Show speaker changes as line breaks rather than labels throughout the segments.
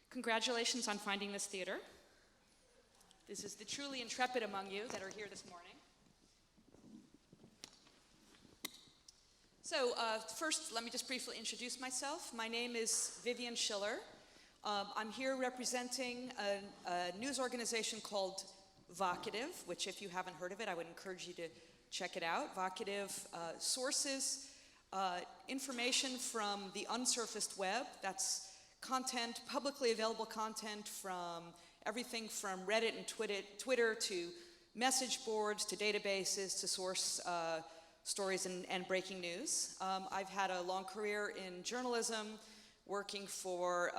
Congratulations on finding this theater. This is the truly intrepid among you that are here this morning. So first, let me just briefly introduce myself. My name is Vivian Schiller. I'm here representing a news organization called Vocativ, which if you haven't heard of it, I would encourage you to check it out. Vocativ sources information from the unsurfaced web. That's content, publicly available content from everything from Reddit and Twitter to message boards to databases to source stories and breaking news. I've had a long career in journalism, working for,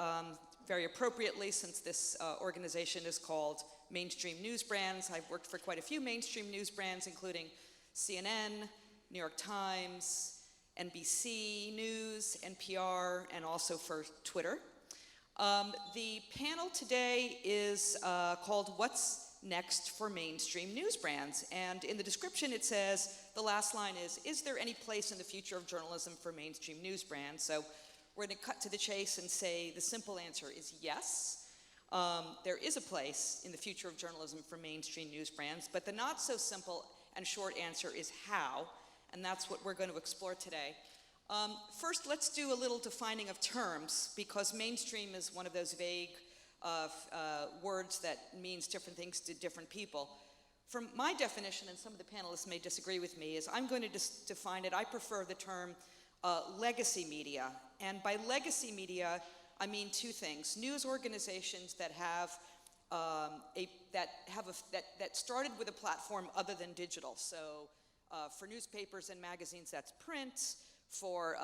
very appropriately, since this organization is called Mainstream News Brands, I've worked for quite a few mainstream news brands, including CNN, New York Times, NBC News, NPR, and also for Twitter. The panel today is called What's Next for Mainstream News Brands? And in the description it says, the last line is there any place in the future of journalism for mainstream news brands? So we're going to cut to the chase and say the simple answer is yes. There is a place in the future of journalism for mainstream news brands, but the not so simple and short answer is how, and that's what we're going to explore today. First, let's do a little defining of terms, because mainstream is one of those vague words that means different things to different people. From my definition, and some of the panelists may disagree with me, is I'm going to define it. I prefer the term legacy media, and by legacy media, I mean two things: news organizations that have that started with a platform other than digital. So, for newspapers and magazines, that's print. For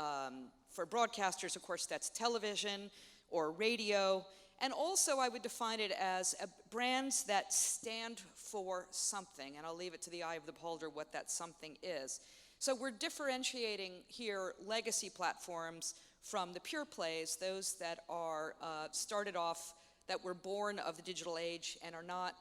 broadcasters, of course, that's television or radio. And also, I would define it as brands that stand for something. And I'll leave it to the eye of the beholder what that something is. So we're differentiating here legacy platforms from the pure plays, those that are started off, that were born of the digital age and are not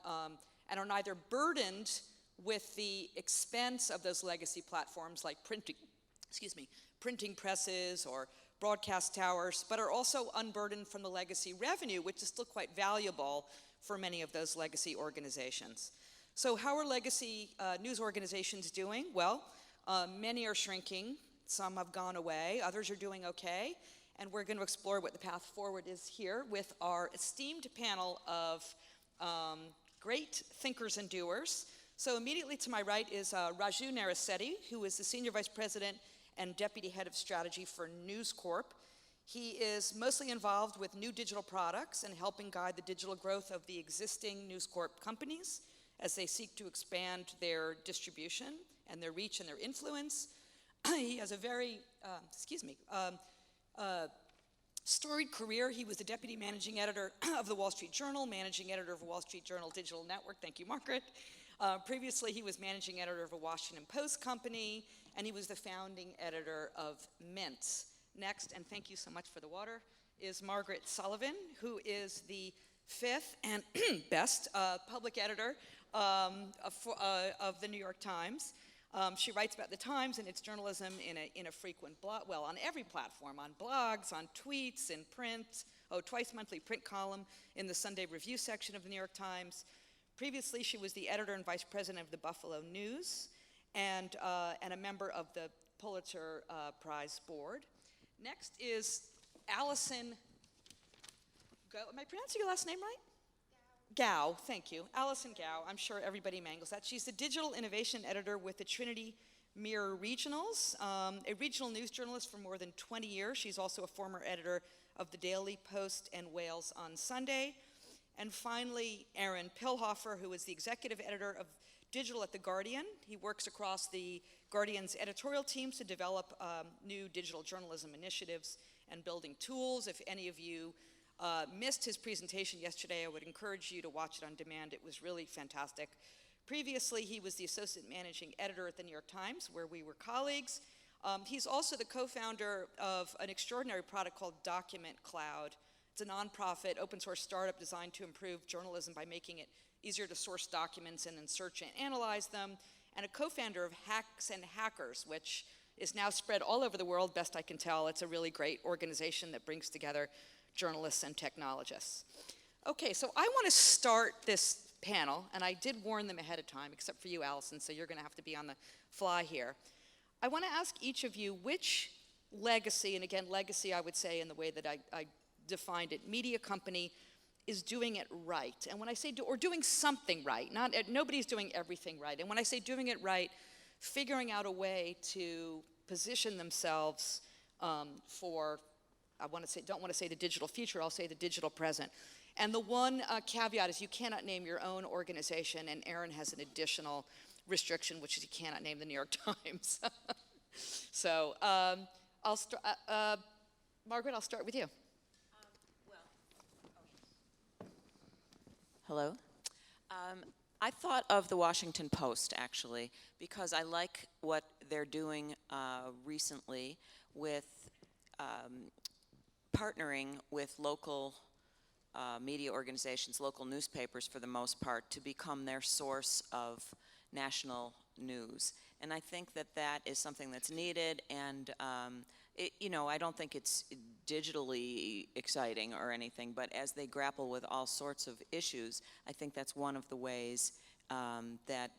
and are neither burdened with the expense of those legacy platforms like printing presses or broadcast towers, but are also unburdened from the legacy revenue, which is still quite valuable for many of those legacy organizations. So how are legacy news organizations doing? Well, many are shrinking, some have gone away, others are doing okay, and we're going to explore what the path forward is here with our esteemed panel of great thinkers and doers. So immediately to my right is Raju Narisetti, who is the Senior Vice President and Deputy Head of Strategy for News Corp. He is mostly involved with new digital products and helping guide the digital growth of the existing News Corp companies as they seek to expand their distribution and their reach and their influence. He has a very, storied career. He was the Deputy Managing Editor of the Wall Street Journal, Managing Editor of the Wall Street Journal Digital Network. Thank you, Margaret. Previously, he was Managing Editor of a Washington Post company, and he was the founding editor of Mint. Next, and thank you so much for the water, is Margaret Sullivan, who is the fifth and best public editor of the New York Times. She writes about the Times and its journalism in a frequent blog, well, on every platform, on blogs, on tweets, in print, twice monthly print column in the Sunday Review section of the New York Times. Previously, she was the editor and vice president of the Buffalo News and a member of the Pulitzer Prize board. Next is Alison Gow. Am I pronouncing your last name right? Gow, thank you. Alison Gow, I'm sure everybody mangles that. She's the digital innovation editor with the Trinity Mirror Regionals, a regional news journalist for more than 20 years. She's also a former editor of the Daily Post and Wales on Sunday. And finally, Aron Pilhofer, who is the executive editor of digital at The Guardian. He works across the Guardian's editorial teams to develop new digital journalism initiatives and building tools. If any of you missed his presentation yesterday, I would encourage you to watch it on demand. It was really fantastic. Previously, he was the associate managing editor at the New York Times, where we were colleagues. He's also the co-founder of an extraordinary product called Document Cloud. It's a nonprofit open source startup designed to improve journalism by making it easier to source documents and then search and analyze them, and a co-founder of Hacks and Hackers, which is now spread all over the world, best I can tell. It's a really great organization that brings together journalists and technologists. Okay, so I want to start this panel, and I did warn them ahead of time, except for you, Alison, so you're going to have to be on the fly here. I want to ask each of you which legacy, and again, legacy I would say in the way that I defined it, media company is doing it right. And when I say or doing something right, nobody's doing everything right. And when I say doing it right, figuring out a way to position themselves for, don't want to say the digital future, I'll say the digital present. And the one caveat is you cannot name your own organization, and Aron has an additional restriction, which is you cannot name the New York Times. So Margaret, I'll start with you.
Hello. I thought of the Washington Post, actually, because I like what they're doing recently with partnering with local media organizations, local newspapers for the most part, to become their source of national news. And I think that that is something that's needed, and I don't think it's digitally exciting or anything, but as they grapple with all sorts of issues, I think that's one of the ways that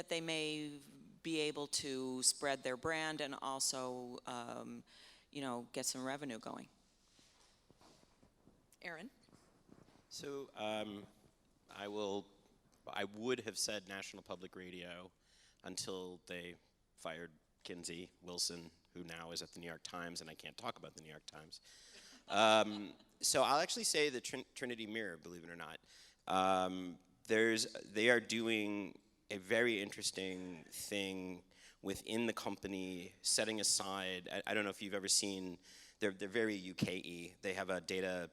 they may be able to spread their brand and also, get some revenue going.
Aron?
So I would have said National Public Radio until they fired Kinsey Wilson, who now is at the New York Times, and I can't talk about the New York Times. So I'll actually say the Trinity Mirror, believe it or not. They are doing a very interesting thing within the company, setting aside, I don't know if you've ever seen, they're very UK-y. They have a data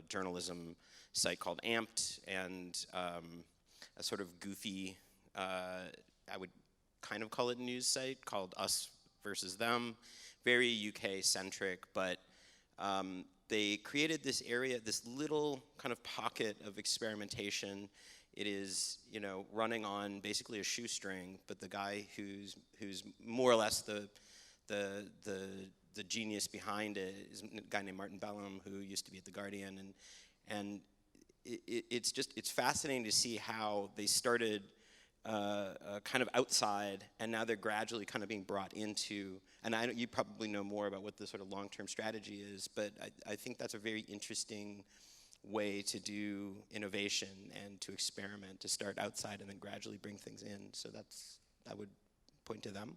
journalism site called Amped, and a sort of goofy, I would kind of call it a news site called Us versus Them, very UK-centric, but they created this area, this little kind of pocket of experimentation. It is, running on basically a shoestring, but the guy who's more or less the genius behind it is a guy named Martin Bellum, who used to be at The Guardian, and it's fascinating to see how they started kind of outside, and now they're gradually kind of being brought into, and you probably know more about what the sort of long-term strategy is, but I think that's a very interesting way to do innovation and to experiment, to start outside and then gradually bring things in. So I would point to them.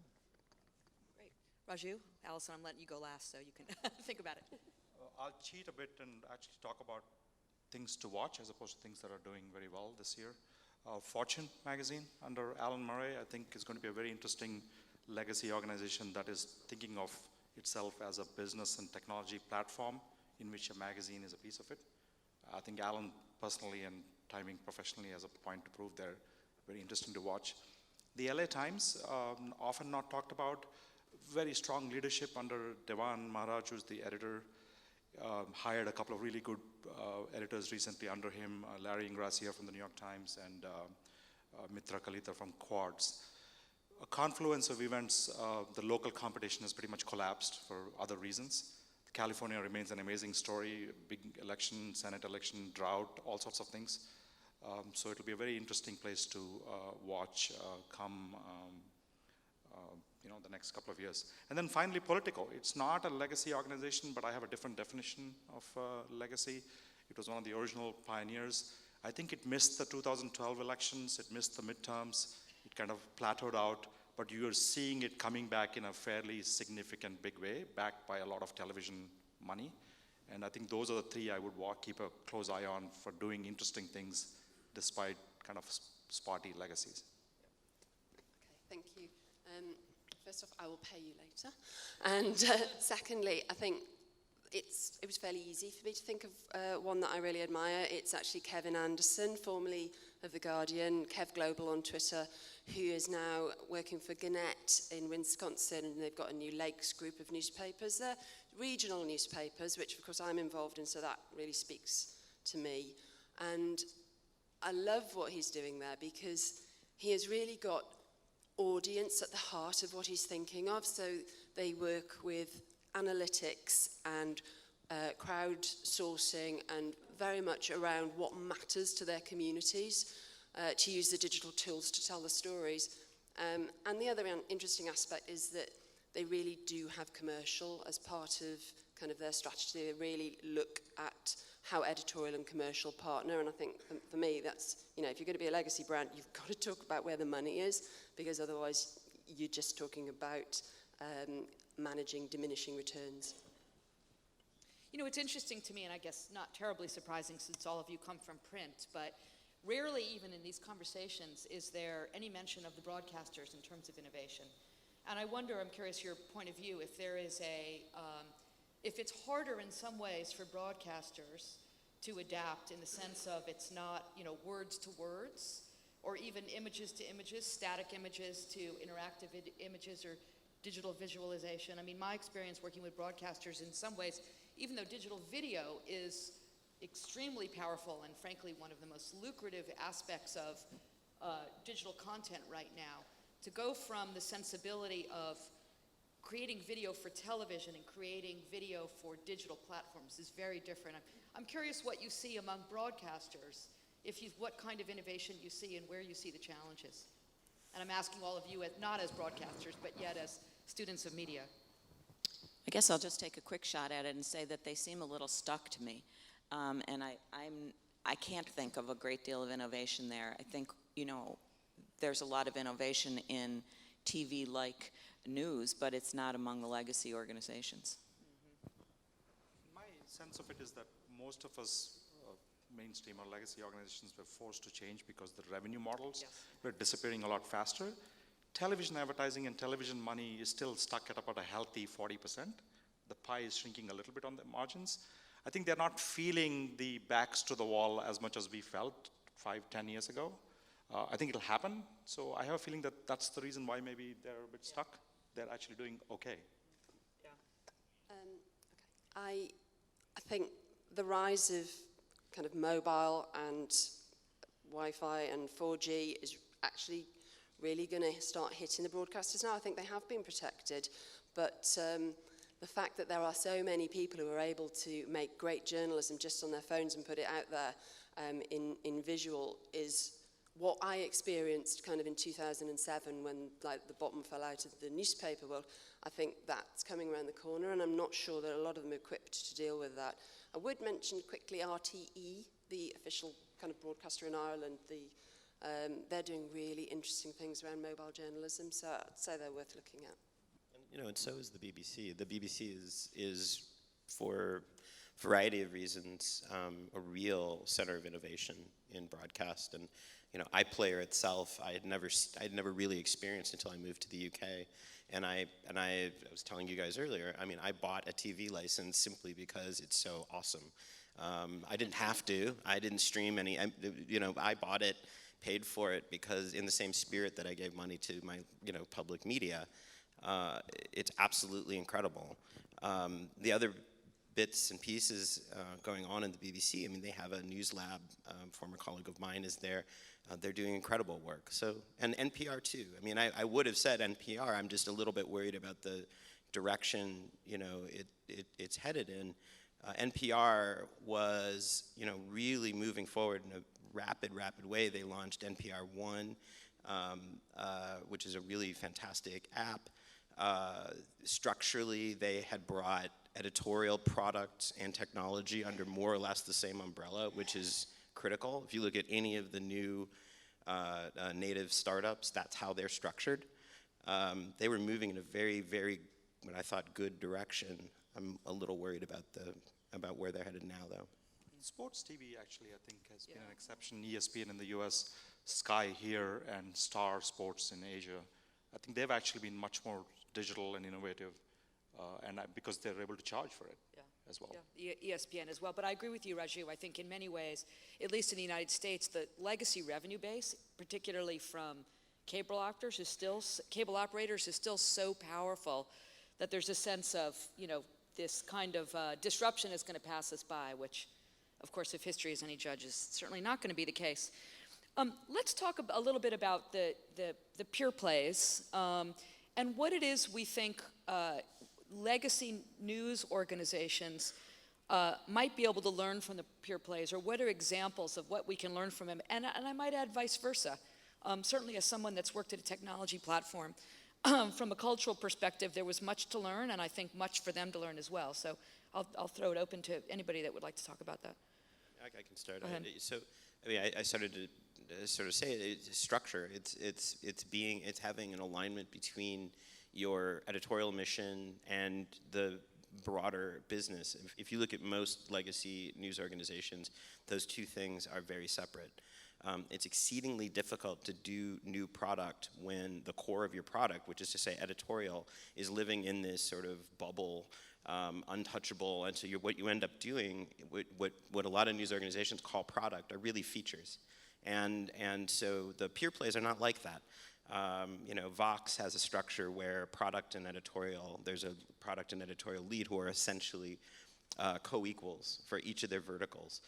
Great. Raju, Alison, I'm letting you go last so you can think about it.
I'll cheat a bit and actually talk about things to watch as opposed to things that are doing very well this year. Fortune magazine under Alan Murray, I think, is going to be a very interesting legacy organization that is thinking of itself as a business and technology platform in which a magazine is a piece of it. I think Alan personally and timing professionally has a point to prove there. Very interesting to watch. The LA Times, often not talked about, very strong leadership under Devan Maharaj, who's the editor. Hired a couple of really good editors recently under him, Larry Ingrassia from the New York Times and Mitra Kalita from Quartz. A confluence of events, the local competition has pretty much collapsed for other reasons. California remains an amazing story, big election, Senate election, drought, all sorts of things. So it'll be a very interesting place to watch come the next couple of years. And then finally, Politico. It's not a legacy organization, but I have a different definition of legacy. It was one of the original pioneers. I think it missed the 2012 elections, it missed the midterms, it kind of plateaued out, but you are seeing it coming back in a fairly significant big way, backed by a lot of television money. And I think those are the three I would keep a close eye on for doing interesting things despite kind of spotty legacies.
Okay, thank you. First off, I will pay you later. And secondly, I think it was fairly easy for me to think of one that I really admire. It's actually Kevin Anderson, formerly of The Guardian, Kev Global on Twitter, who is now working for Gannett in Wisconsin, and they've got a new Lakes group of newspapers. They're regional newspapers, which of course I'm involved in, so that really speaks to me. And I love what he's doing there because he has really got audience at the heart of what he's thinking of. So they work with analytics and crowdsourcing and very much around what matters to their communities, to use the digital tools to tell the stories. And the other interesting aspect is that they really do have commercial as part of kind of their strategy. They really look at how editorial and commercial partner, and I think for me that's, you know, if you're going to be a legacy brand, you've got to talk about where the money is, because otherwise you're just talking about managing diminishing returns.
You know, it's interesting to me, and I guess not terribly surprising since all of you come from print, but rarely even in these conversations is there any mention of the broadcasters in terms of innovation. And I wonder, I'm curious your point of view, if there is if it's harder in some ways for broadcasters to adapt in the sense of it's not, you know, words to words, or even images to images, static images to interactive images or digital visualization. I mean, my experience working with broadcasters in some ways, even though digital video is extremely powerful and frankly one of the most lucrative aspects of digital content right now, to go from the sensibility of creating video for television and creating video for digital platforms is very different. I'm curious what you see among broadcasters, what kind of innovation you see and where you see the challenges. And I'm asking all of you, not as broadcasters, but yet as students of media.
I guess I'll just take a quick shot at it and say that they seem a little stuck to me. And I can't think of a great deal of innovation there. I think, you know, there's a lot of innovation in TV-like news, but it's not among the legacy organizations.
My sense of it is that most of us, mainstream or legacy organizations, were forced to change because the revenue models were disappearing a lot faster. Television advertising and television money is still stuck at about a healthy 40%. The pie is shrinking a little bit on the margins. I think they're not feeling the backs to the wall as much as we felt 5-10 years ago. I think it'll happen. So I have a feeling that that's the reason why maybe they're a bit stuck. They're actually doing okay.
I think the rise of kind of mobile and Wi-Fi and 4G is actually really going to start hitting the broadcasters now. I think they have been protected, but the fact that there are so many people who are able to make great journalism just on their phones and put it out there in visual is what I experienced kind of in 2007 when like the bottom fell out of the newspaper world. I think that's coming around the corner, and I'm not sure that a lot of them are equipped to deal with that. I would mention quickly RTE, the official kind of broadcaster in Ireland. They're doing really interesting things around mobile journalism, so I'd say they're worth looking at.
And, you know, and so is the BBC. The BBC is for a variety of reasons, a real center of innovation in broadcast. And you know, iPlayer itself, I had never really experienced until I moved to the UK. And I was telling you guys earlier, I mean, I bought a TV license simply because it's so awesome. I didn't have to. I didn't stream any. I bought it, paid for it because in the same spirit that I gave money to my, public media. It's absolutely incredible. The other bits and pieces going on in the BBC, I mean, they have a news lab. Former colleague of mine is there. They're doing incredible work. So, and NPR too. I mean, I would have said NPR. I'm just a little bit worried about the direction, it's headed in. NPR was, really moving forward in a rapid way. They launched NPR One, which is a really fantastic app. Structurally, they had brought editorial products and technology under more or less the same umbrella, which is critical. If you look at any of the new native startups, that's how they're structured. They were moving in a very, very, what I thought, good direction. I'm a little worried about where they're headed now, though.
Sports TV actually, I think, has been an exception. ESPN in the US, Sky here, and Star Sports in Asia. I think they've actually been much more digital and innovative, because they're able to charge for it as well.
Yeah, ESPN as well. But I agree with you, Raju. I think in many ways, at least in the United States, the legacy revenue base, particularly from cable operators, is still so powerful that there's a sense of, this kind of disruption is going to pass us by, which, of course, if history is any judge, is certainly not going to be the case. Let's talk a little bit about the pure plays and what it is we think legacy news organizations might be able to learn from the pure plays, or what are examples of what we can learn from him? And I might add vice versa. Certainly as someone that's worked at a technology platform, from a cultural perspective, there was much to learn, and I think much for them to learn as well. So I'll throw it open to anybody that would like to talk about that.
I can start.
Go ahead.
So, I mean, I started to sort of say it's structure. It's having an alignment between your editorial mission and the broader business. If you look at most legacy news organizations, those two things are very separate. It's exceedingly difficult to do new product when the core of your product, which is to say editorial, is living in this sort of bubble, untouchable, and so what you end up doing, what a lot of news organizations call product, are really features. And so the pure plays are not like that. Vox has a structure where product and editorial, there's a product and editorial lead who are essentially co-equals for each of their verticals.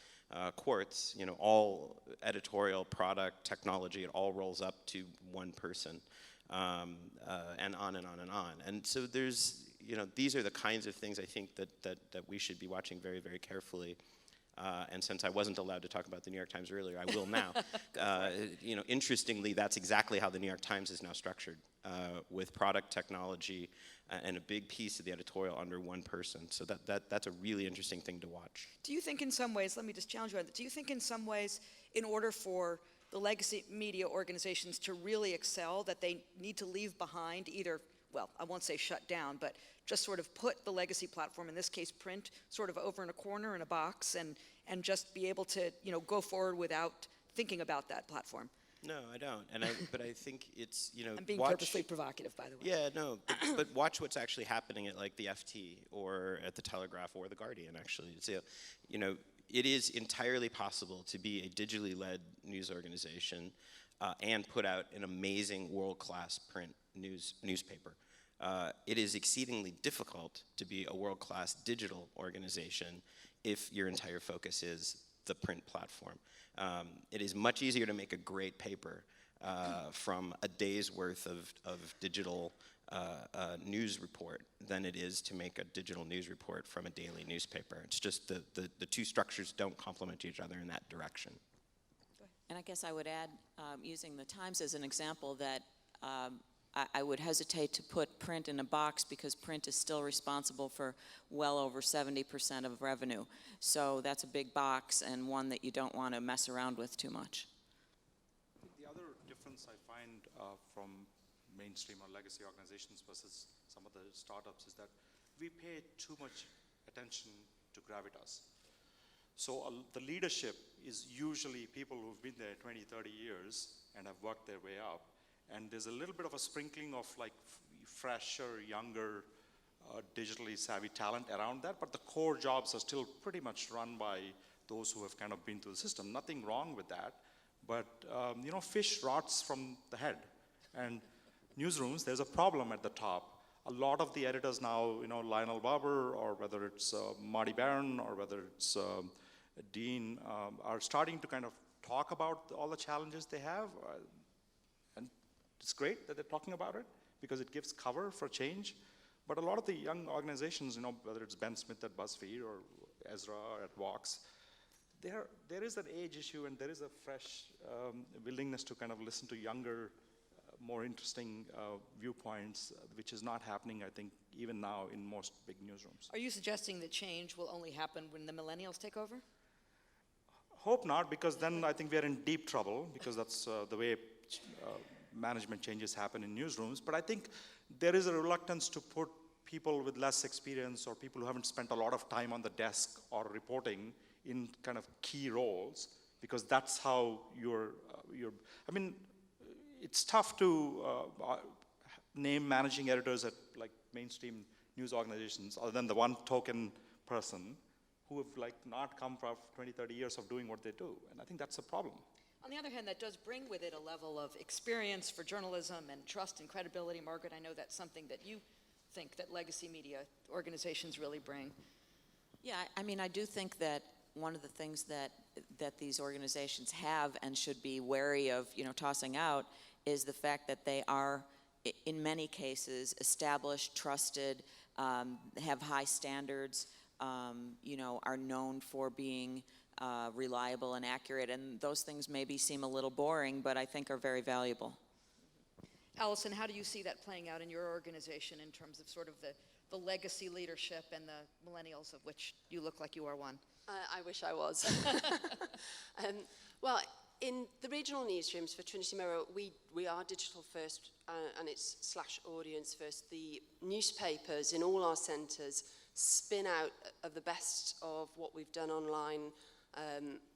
Quartz, all editorial, product, technology, it all rolls up to one person, and on and on and on. And so there's, these are the kinds of things I think that we should be watching very, very carefully. And since I wasn't allowed to talk about the New York Times earlier, I will now. Interestingly, that's exactly how the New York Times is now structured, with product, technology, and a big piece of the editorial under one person. So that's a really interesting thing to watch.
Do you think in some ways, let me just challenge you on that, do you think in some ways, in order for the legacy media organizations to really excel, that they need to leave behind either, well, I won't say shut down, but just sort of put the legacy platform, in this case print, sort of over in a corner in a box, and just be able to go forward without thinking about that platform?
No, I don't. But I think it's,
I'm being purposely provocative, by the way.
Yeah, no, but watch what's actually happening at like the FT or at the Telegraph or the Guardian, actually. It's, it is entirely possible to be a digitally led news organization and put out an amazing world-class print newspaper. It is exceedingly difficult to be a world-class digital organization if your entire focus is the print platform. It is much easier to make a great paper from a day's worth of digital news report than it is to make a digital news report from a daily newspaper. It's just the two structures don't complement each other in that direction.
And I guess I would add, using the Times as an example, that I would hesitate to put print in a box because print is still responsible for well over 70% of revenue. So that's a big box and one that you don't want to mess around with too much.
The other difference I find from mainstream or legacy organizations versus some of the startups is that we pay too much attention to gravitas. So the leadership is usually people who've been there 20, 30 years and have worked their way up. And there's a little bit of a sprinkling of like fresher, younger, digitally savvy talent around that, but the core jobs are still pretty much run by those who have kind of been through the system. Nothing wrong with that, but fish rots from the head. And newsrooms, there's a problem at the top. A lot of the editors now, Lionel Barber, or whether it's Marty Barron, or whether it's Dean, are starting to kind of talk about all the challenges they have. And it's great that they're talking about it because it gives cover for change. But a lot of the young organizations, whether it's Ben Smith at BuzzFeed or Ezra at Vox, there is an age issue and there is a fresh willingness to kind of listen to younger, more interesting viewpoints, which is not happening, I think, even now in most big newsrooms.
Are you suggesting that change will only happen when the millennials take over?
Hope not, because then I think we're in deep trouble, because that's the way management changes happen in newsrooms. But I think there is a reluctance to put people with less experience or people who haven't spent a lot of time on the desk or reporting in kind of key roles, because that's how I mean, it's tough to name managing editors at like mainstream news organizations other than the one token person who have like not come from 20, 30 years of doing what they do. And I think that's a problem.
On the other hand, that does bring with it a level of experience for journalism and trust and credibility. Margaret, I know that's something that you think that legacy media organizations really bring.
Yeah, I mean, I do think that one of the things that these organizations have and should be wary of, tossing out is the fact that they are, in many cases, established, trusted, have high standards, are known for being reliable and accurate, and those things maybe seem a little boring, but I think are very valuable.
Alison, how do you see that playing out in your organization in terms of sort of the legacy leadership and the millennials, of which you look like you are one?
I wish I was. Well, in the regional newsrooms for Trinity Mirror, we are digital first, and it's /audience first. The newspapers in all our centres spin out of the best of what we've done online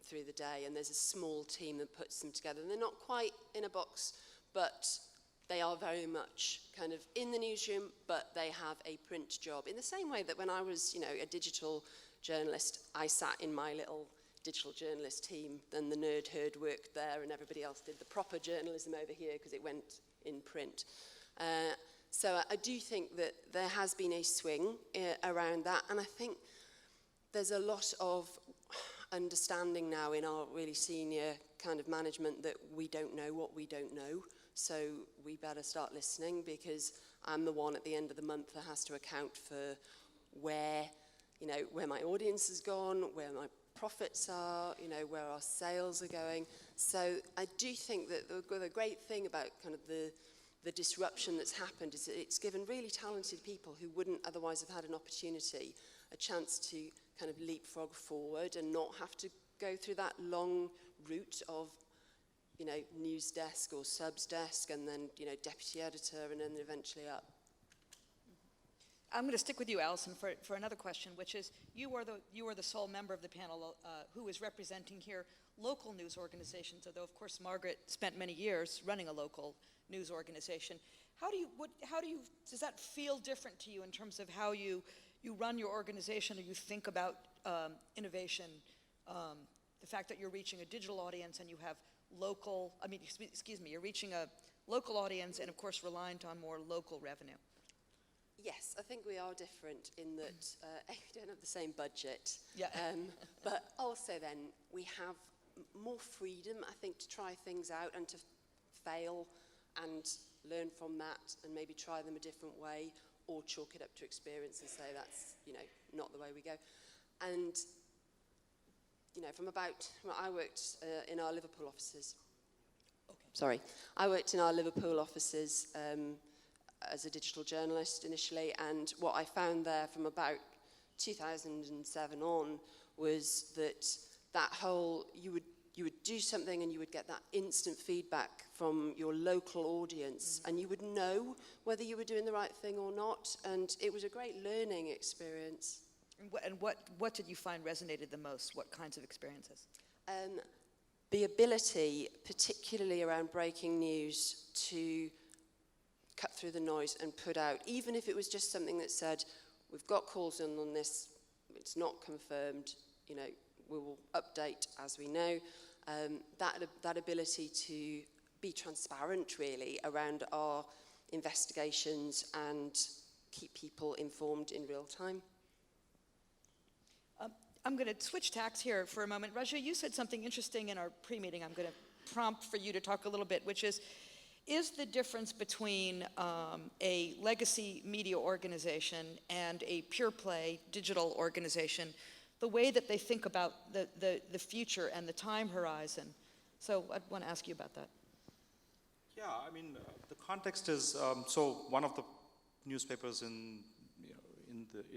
through the day, and there's a small team that puts them together. And they're not quite in a box, but they are very much kind of in the newsroom, but they have a print job. In the same way that when I was, a digital journalist, I sat in my little digital journalist team, then the nerd herd worked there, and everybody else did the proper journalism over here because it went in print. So I do think that there has been a swing around that, and I think there's a lot of understanding now in our really senior kind of management that we don't know what we don't know, so we better start listening, because I'm the one at the end of the month that has to account for where my audience has gone, where my profits are, where our sales are going. So I do think that the great thing about kind of the disruption that's happened is that it's given really talented people who wouldn't otherwise have had an opportunity, a chance to kind of leapfrog forward and not have to go through that long route of, news desk or subs desk, and then, deputy editor, and then eventually up.
I'm going to stick with you, Alison, for another question, which is, you are the sole member of the panel who is representing here local news organizations, although, of course, Margaret spent many years running a local news organization. Does that feel different to you in terms of how you run your organization, or you think about innovation, the fact that you're reaching a digital audience and you have you're reaching a local audience and, of course, reliant on more local revenue?
Yes, I think we are different in that we don't have the same budget.
Yeah.
But also then we have more freedom, I think, to try things out and to fail and learn from that and maybe try them a different way, or chalk it up to experience and say that's, not the way we go. And, I worked in our Liverpool offices.
Okay.
Sorry. I worked in our Liverpool offices as a digital journalist initially, and what I found there from about 2007 on was that whole, you would do something and you would get that instant feedback from your local audience, and you would know whether you were doing the right thing or not, and it was a great learning experience.
And what did you find resonated the most? What kinds of experiences?
The ability, particularly around breaking news, to cut through the noise and put out, even if it was just something that said, we've got calls in on this, it's not confirmed, we will update as we know. That ability to be transparent, really, around our investigations and keep people informed in real time.
I'm going to switch tacks here for a moment. Raju, you said something interesting in our pre-meeting. I'm going to prompt for you to talk a little bit, which is the difference between a legacy media organization and a pure play digital organization, the way that they think about the future and the time horizon? So I want to ask you about that.
Yeah, the context is, so one of the newspapers in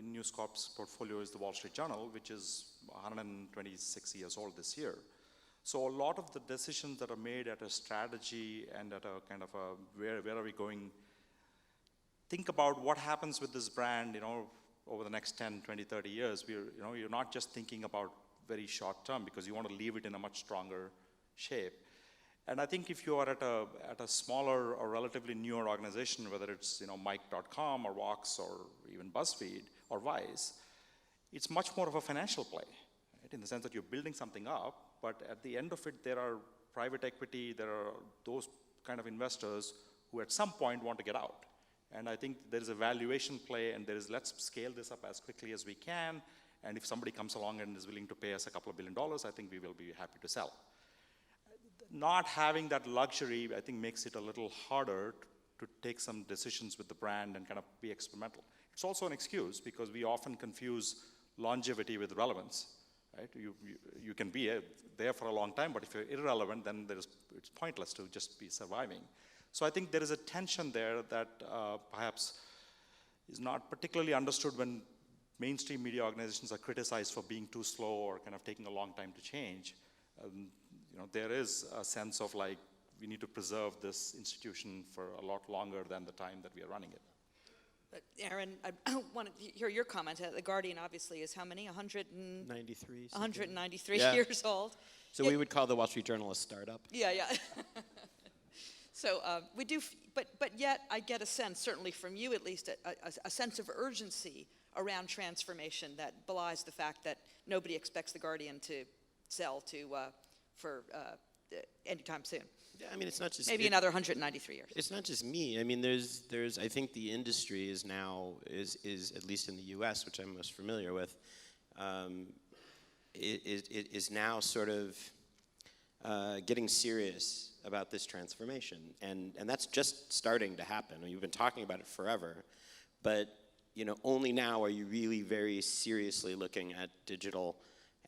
News Corp's portfolio is the Wall Street Journal, which is 126 years old this year. So a lot of the decisions that are made at a strategy and at a kind of where are we going, think about what happens with this brand, over the next 10, 20, 30 years. You're not just thinking about very short term, because you want to leave it in a much stronger shape. And I think if you are at a smaller or relatively newer organization, whether it's Mike.com or Vox or even BuzzFeed or Vice, it's much more of a financial play, right? In the sense that you're building something up, but at the end of it, there are private equity, there are those kind of investors who at some point want to get out. And I think there is a valuation play, and there is, let's scale this up as quickly as we can, and if somebody comes along and is willing to pay us a couple of $1 billion, I think we will be happy to sell. Not having that luxury, I think, makes it a little harder to take some decisions with the brand and kind of be experimental. It's also an excuse, because we often confuse longevity with relevance, right? You can be there for a long time, but if you're irrelevant, then it's pointless to just be surviving. So I think there is a tension there that perhaps is not particularly understood when mainstream media organizations are criticized for being too slow or kind of taking a long time to change. There is a sense of like, we need to preserve this institution for a lot longer than the time that we are running it.
But Aron, I want to hear your comment. The Guardian obviously is how many?
93.
193
Yeah.
years old.
So we would call the Wall Street Journal a startup.
Yeah. So we do, but yet I get a sense, certainly from you at least, a sense of urgency around transformation that belies the fact that nobody expects the Guardian to sell for anytime soon.
Yeah, I mean, it's not just
Maybe another 193 years.
It's not just me. I mean, there's. I think the industry is now is at least in the U.S., which I'm most familiar with, it is now sort of getting serious about this transformation, and that's just starting to happen. You've been talking about it forever, but only now are you really very seriously looking at digital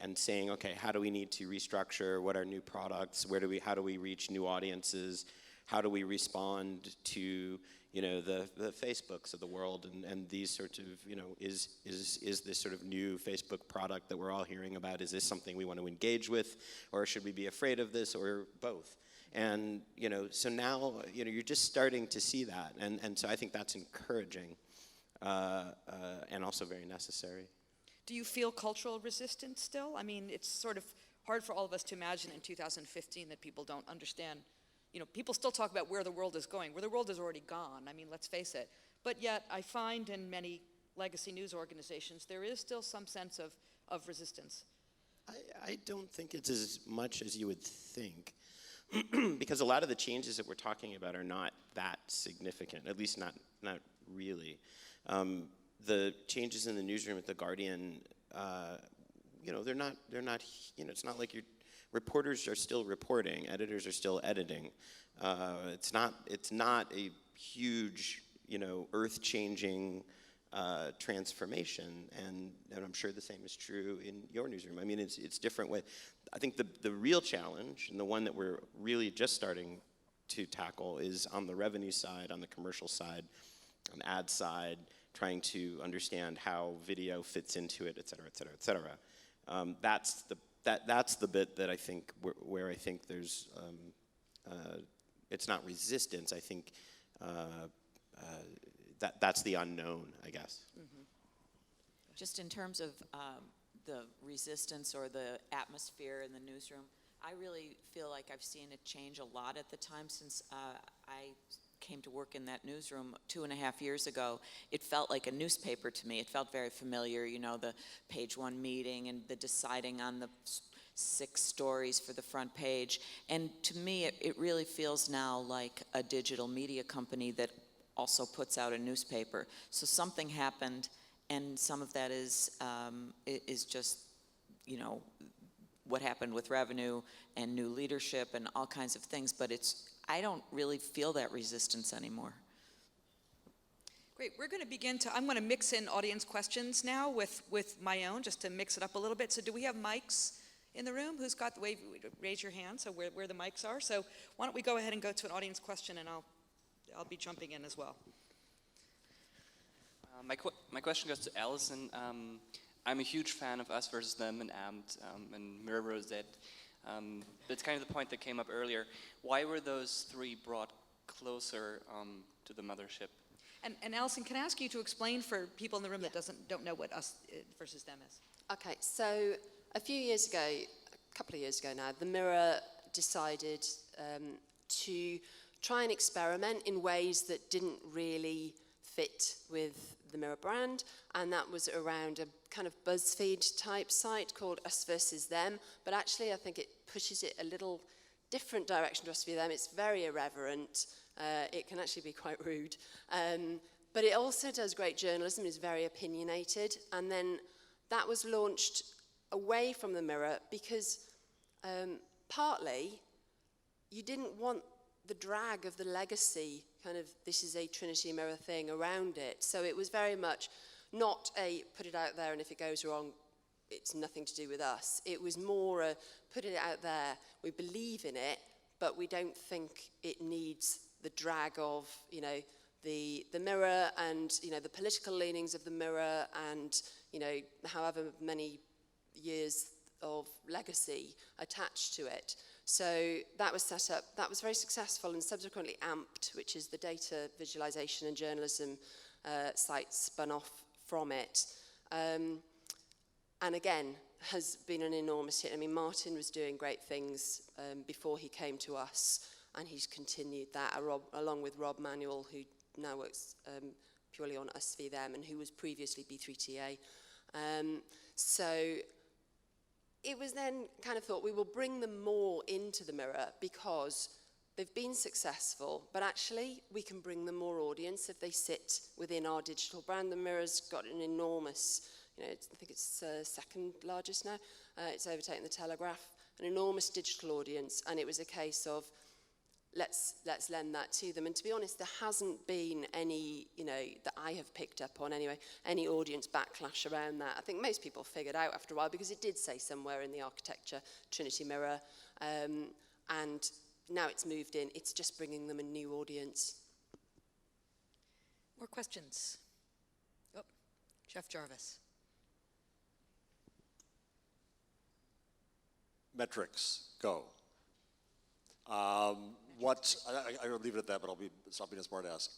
and saying, okay, how do we need to restructure? What are new products? How do we reach new audiences? How do we respond to, the Facebooks of the world and these sorts of, is this sort of new Facebook product that we're all hearing about, is this something we want to engage with, or should we be afraid of this, or both? And, so now, you're just starting to see that, and so I think that's encouraging and also very necessary.
Do you feel cultural resistance still? I mean, it's sort of hard for all of us to imagine in 2015 that people don't understand. People still talk about where the world is going, where the world is already gone. I mean, let's face it. But yet, I find in many legacy news organizations, there is still some sense of resistance.
I don't think it's as much as you would think, because a lot of the changes that we're talking about are not that significant, at least not really. The changes in the newsroom at The Guardian, they're not, it's not like reporters are still reporting, editors are still editing. It's not a huge, earth-changing transformation, and I'm sure the same is true in your newsroom. I mean, it's different way. I think the real challenge, and the one that we're really just starting to tackle, is on the revenue side, on the commercial side, on the ad side, trying to understand how video fits into it, et cetera, et cetera, et cetera. That's the bit that I think where I think there's it's not resistance. I think that's the unknown, I guess.
Mm-hmm. Just in terms of the resistance or the atmosphere in the newsroom, I really feel like I've seen it change a lot at the time since I came to work in that newsroom 2.5 years ago. It felt like a newspaper to me. It felt very familiar, the page one meeting and the deciding on the 6 stories for the front page. And to me, it really feels now like a digital media company that also puts out a newspaper. So something happened, and some of that is just, what happened with revenue and new leadership and all kinds of things, but I don't really feel that resistance anymore.
Great, we're going to I'm going to mix in audience questions now with my own, just to mix it up a little bit. So do we have mics in the room? Who's got raise your hand, so where the mics are. So why don't we go ahead and go to an audience question, and I'll be jumping in as well.
My question goes to Alison. I'm a huge fan of Us versus Them and Amped and Mirror Z. It's kind of the point that came up earlier. Why were those 3 brought closer to the mothership?
And Alison, can I ask you to explain for people in the room that don't know what Us versus Them is?
Okay, so a couple of years ago now, the Mirror decided to try and experiment in ways that didn't really fit with the Mirror brand, and that was around a kind of BuzzFeed type site called Us versus Them, but actually I think it pushes it a little different direction to Us versus Them. It's very irreverent, it can actually be quite rude, but it also does great journalism, is very opinionated, and then that was launched away from the Mirror because partly you didn't want the drag of the legacy, kind of this is a Trinity Mirror thing around it. So it was very much not a put it out there and if it goes wrong, it's nothing to do with us. It was more a put it out there, we believe in it, but we don't think it needs the drag of, you know, the Mirror and, you know, the political leanings of the Mirror and, you know, however many years of legacy attached to it. So that was set up, that was very successful, and subsequently AMPed, which is the data visualization and journalism site spun off from it. And again, has been an enormous hit. I mean, Martin was doing great things before he came to us, and he's continued that along with Rob Manuel, who now works purely on Us v Them, and who was previously B3TA. So it was then kind of thought we will bring them more into the Mirror because they've been successful, but actually we can bring them more audience if they sit within our digital brand. The Mirror's got an enormous, you know, I think it's second largest now. It's overtaken the Telegraph, an enormous digital audience, and it was a case of let's lend that to them. And to be honest, there hasn't been any, you know, that I have picked up on anyway, any audience backlash around that. I think most people figured out after a while because it did say somewhere in the architecture, Trinity Mirror, and now it's moved in. It's just bringing them a new audience.
More questions? Oh, Jeff Jarvis.
Metrics, go. I will leave it at that, but I'll stop being a smart ass.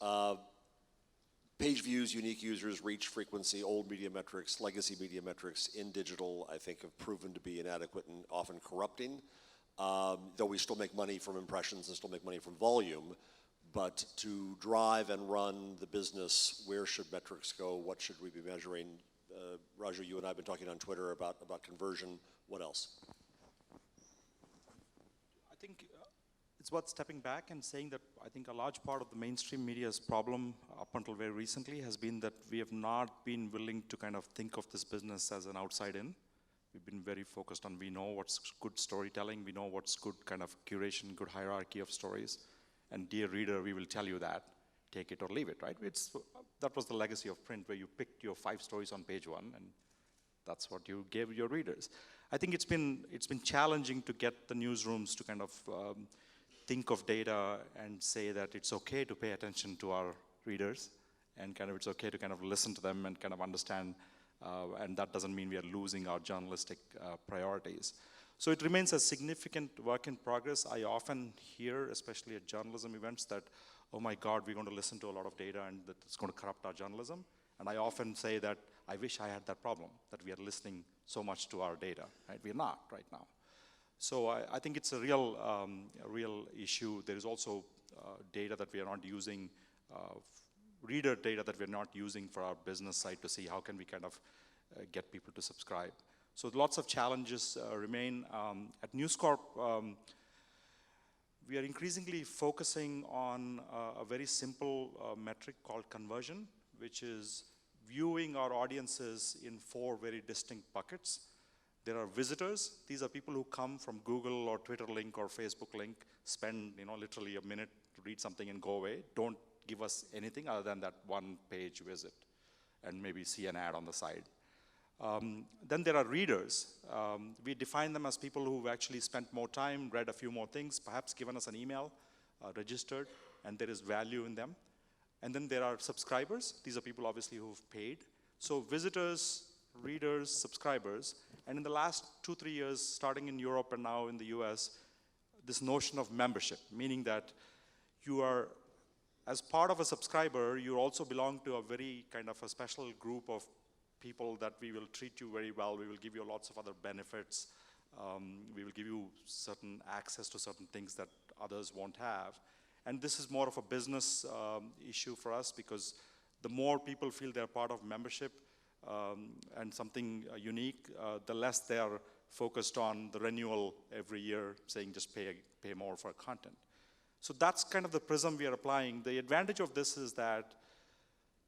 Page views, unique users, reach, frequency, old media metrics, legacy media metrics in digital, I think have proven to be inadequate and often corrupting. Though we still make money from impressions and still make money from volume, but to drive and run the business, where should metrics go? What should we be measuring? Raju, you and I have been talking on Twitter about conversion. What else?
I think it's worth stepping back and saying that I think a large part of the mainstream media's problem up until very recently has been that we have not been willing to kind of think of this business as an outside in. We've been very focused on, we know what's good storytelling, we know what's good kind of curation, good hierarchy of stories, and dear reader, we will tell you that, take it or leave it, right? That was the legacy of print, where you picked your 5 stories on page 1, and that's what you gave your readers. I think it's been challenging to get the newsrooms to kind of think of data and say that it's okay to pay attention to our readers, and kind of it's okay to kind of listen to them and kind of understand, and that doesn't mean we are losing our journalistic priorities. So it remains a significant work in progress. I often hear, especially at journalism events, that, oh my God, we're going to listen to a lot of data and that it's going to corrupt our journalism. And I often say that I wish I had that problem, that we are listening so much to our data, right? We're not right now. So I think it's a real issue. There is also data that we are not using, reader data that we're not using for our business side to see how can we kind of get people to subscribe. So lots of challenges remain. At News Corp, we are increasingly focusing on a very simple metric called conversion, which is viewing our audiences in 4 very distinct buckets. There are visitors. These are people who come from Google or Twitter link or Facebook link, spend literally a minute to read something and go away. Don't give us anything other than that 1-page visit and maybe see an ad on the side. Then there are readers. We define them as people who've actually spent more time, read a few more things, perhaps given us an email, registered, and there is value in them. And then there are subscribers. These are people obviously who've paid. So visitors, readers, subscribers, and in the last 2-3 years, starting in Europe and now in the US, this notion of membership, meaning that you are, as part of a subscriber, you also belong to a very kind of a special group of people that we will treat you very well. We will give you lots of other benefits. We will give you certain access to certain things that others won't have. And this is more of a business issue for us, because the more people feel they're part of membership and something unique, the less they are focused on the renewal every year, saying just pay more for content. So that's kind of the prism we are applying. The advantage of this is that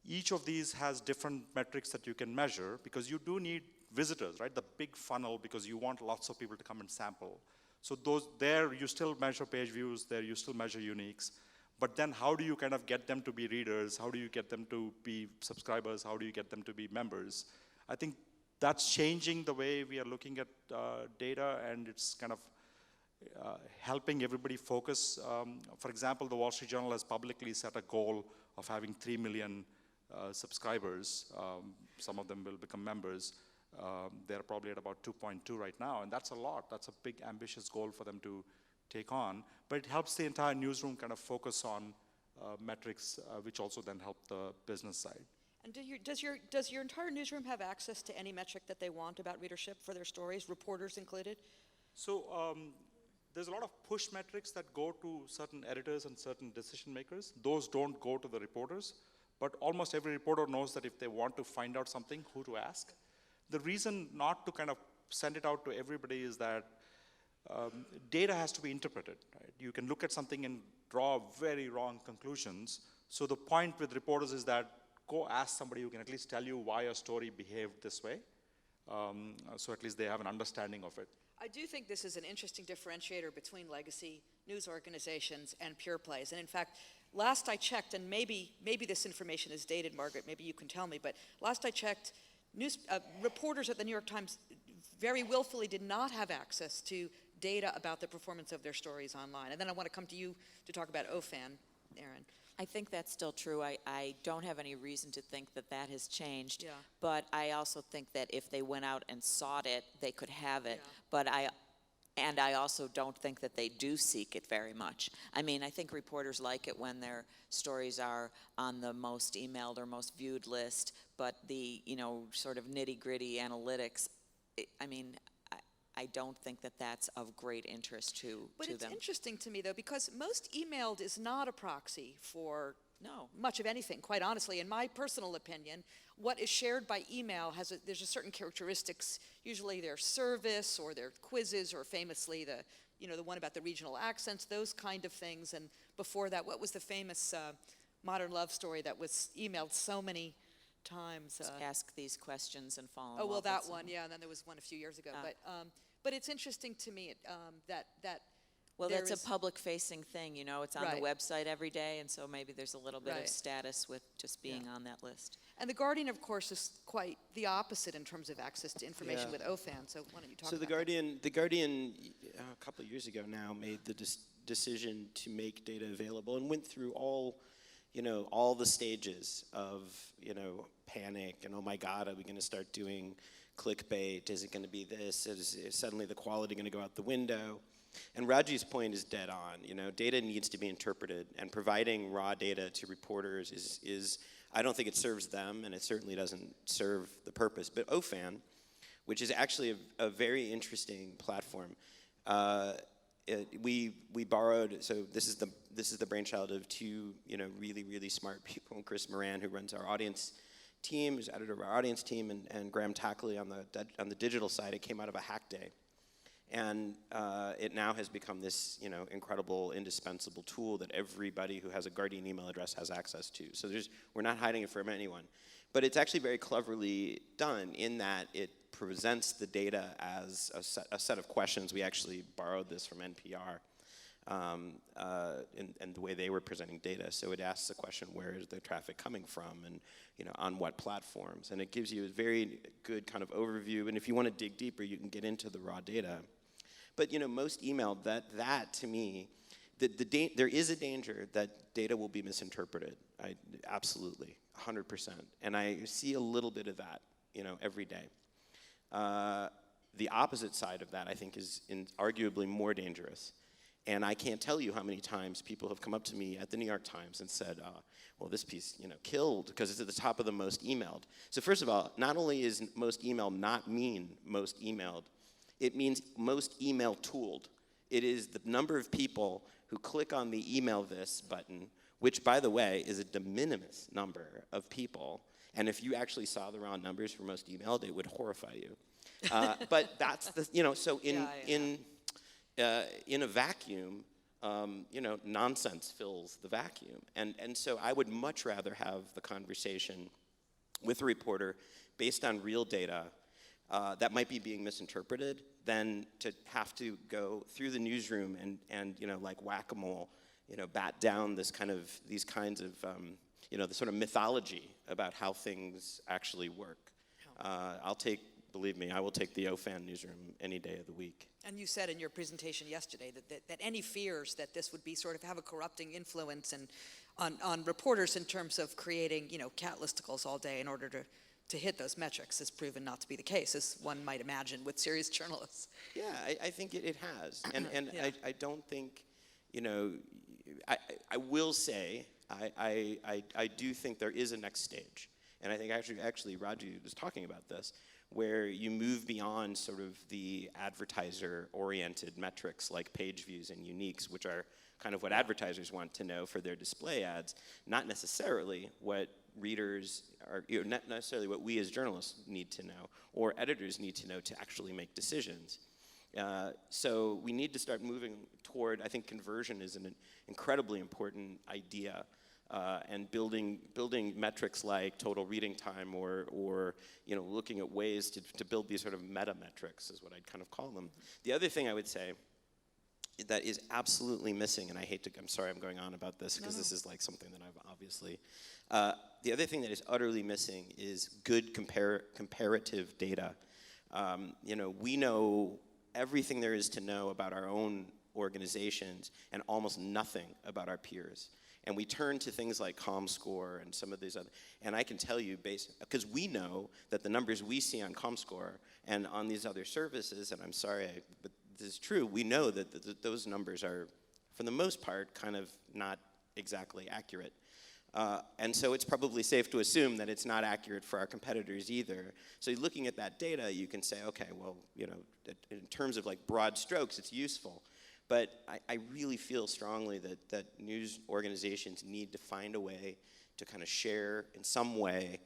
each of these has different metrics that you can measure, because you do need visitors, right? The big funnel, because you want lots of people to come and sample. So there you still measure page views, there you still measure uniques, but then how do you kind of get them to be readers? How do you get them to be subscribers? How do you get them to be members? I think that's changing the way we are looking at data, and it's kind of helping everybody focus. For example, the Wall Street Journal has publicly set a goal of having 3 million subscribers. Some of them will become members. They're probably at about 2.2 right now, and that's a lot. That's a big, ambitious goal for them to take on. But it helps the entire newsroom kind of focus on metrics, which also then help the business side.
And does your entire newsroom have access to any metric that they want about readership for their stories, reporters included?
So there's a lot of push metrics that go to certain editors and certain decision makers. Those don't go to the reporters, but almost every reporter knows that if they want to find out something, who to ask. The reason not to kind of send it out to everybody is that data has to be interpreted, right? You can look at something and draw very wrong conclusions. So the point with reporters is that go ask somebody who can at least tell you why a story behaved this way. So at least they have an understanding of it.
I do think this is an interesting differentiator between legacy news organizations and pure plays. And in fact, last I checked, and maybe this information is dated, Margaret, maybe you can tell me, but last I checked, reporters at the New York Times very willfully did not have access to data about the performance of their stories online. And then I want to come to you to talk about OFAN, Aron.
I think that's still true. I don't have any reason to think that that has changed.
Yeah.
But I also think that if they went out and sought it, they could have it.
Yeah.
But I also don't think that they do seek it very much. I mean, I think reporters like it when their stories are on the most emailed or most viewed list, but the, sort of nitty-gritty analytics, I don't think that that's of great interest to them.
But it's interesting to me, though, because most emailed is not a proxy for much of anything, quite honestly. In my personal opinion, what is shared by email there's a certain characteristics, usually their service or their quizzes, or famously the one about the regional accents, those kind of things. And before that, what was the famous modern love story that was emailed so many times?
Ask these questions and fall in love.
Oh, well,
with
that
someone.
one, yeah, and then there was one a few years ago. But it's interesting to me that
well,
there
that's
is
a public-facing thing, it's on
Right.
the website every day, and so maybe there's a little bit
Right.
of status with just being on that list.
And the Guardian, of course, is quite the opposite in terms of access to information
Yeah.
with OFAN. So why don't you talk
So
about
the Guardian, a couple of years ago now, made the decision to make data available and went through all the stages of panic and, oh my God, are we going to start doing clickbait? Is it going to be this? Is suddenly the quality going to go out the window? And Raju's point is dead on. Data needs to be interpreted, and providing raw data to reporters is I don't think it serves them, and it certainly doesn't serve the purpose. But OFAN, which is actually a very interesting platform, we borrowed. So this is the brainchild of two really smart people, Chris Moran, who runs our audience team, who's editor of our audience team, and Graham Tackley on the digital side. It came out of a hack day. And it now has become this, incredible, indispensable tool that everybody who has a Guardian email address has access to. So we're not hiding it from anyone. But it's actually very cleverly done in that it presents the data as a set of questions. We actually borrowed this from NPR and the way they were presenting data. So it asks the question, where is the traffic coming from, and on what platforms? And it gives you a very good kind of overview. And if you want to dig deeper, you can get into the raw data. But most email, that to me, there is a danger that data will be misinterpreted. Absolutely, 100%. And I see a little bit of that, every day. The opposite side of that, I think, is arguably more dangerous. And I can't tell you how many times people have come up to me at the New York Times and said, well, this piece, killed because it's at the top of the most emailed. So first of all, not only is most emailed not mean most emailed, it means most email tooled. It is the number of people who click on the email this button, which, by the way, is a de minimis number of people. And if you actually saw the raw numbers for most emailed, it would horrify you. But that's so in a vacuum, nonsense fills the vacuum. And so I would much rather have the conversation with a reporter based on real data that might be being misinterpreted than to have to go through the newsroom and like whack-a-mole, bat down these kinds of, the sort of mythology about how things actually work. I'll take believe me, I will take the OFAN newsroom any day of the week.
And you said in your presentation yesterday that any fears that this would be sort of have a corrupting influence and on reporters in terms of creating, cat listicles all day in order to hit those metrics has proven not to be the case, as one might imagine with serious journalists.
Yeah, I think it has. And
Yeah.
I don't think, I will say, I do think there is a next stage. And I think actually Raju was talking about this, where you move beyond sort of the advertiser-oriented metrics like page views and uniques, which are kind of what advertisers want to know for their display ads, not necessarily what readers are, not necessarily what we as journalists need to know, or editors need to know to actually make decisions. So we need to start moving toward, I think conversion is an incredibly important idea. And building metrics like total reading time or looking at ways to build these sort of meta metrics is what I'd kind of call them. The other thing I would say that is absolutely missing, and I'm sorry I'm going on about this because this is like something that I've obviously, the other thing that is utterly missing is good comparative data. We know everything there is to know about our own organizations and almost nothing about our peers. And we turn to things like ComScore and some of these other, and I can tell you, because we know that the numbers we see on ComScore and on these other services, and I'm sorry, but this is true, we know that those numbers are, for the most part, kind of not exactly accurate. And so it's probably safe to assume that it's not accurate for our competitors either. So looking at that data, you can say, okay, well, in terms of like broad strokes, it's useful. But I really feel strongly that news organizations need to find a way to kind of share in some way,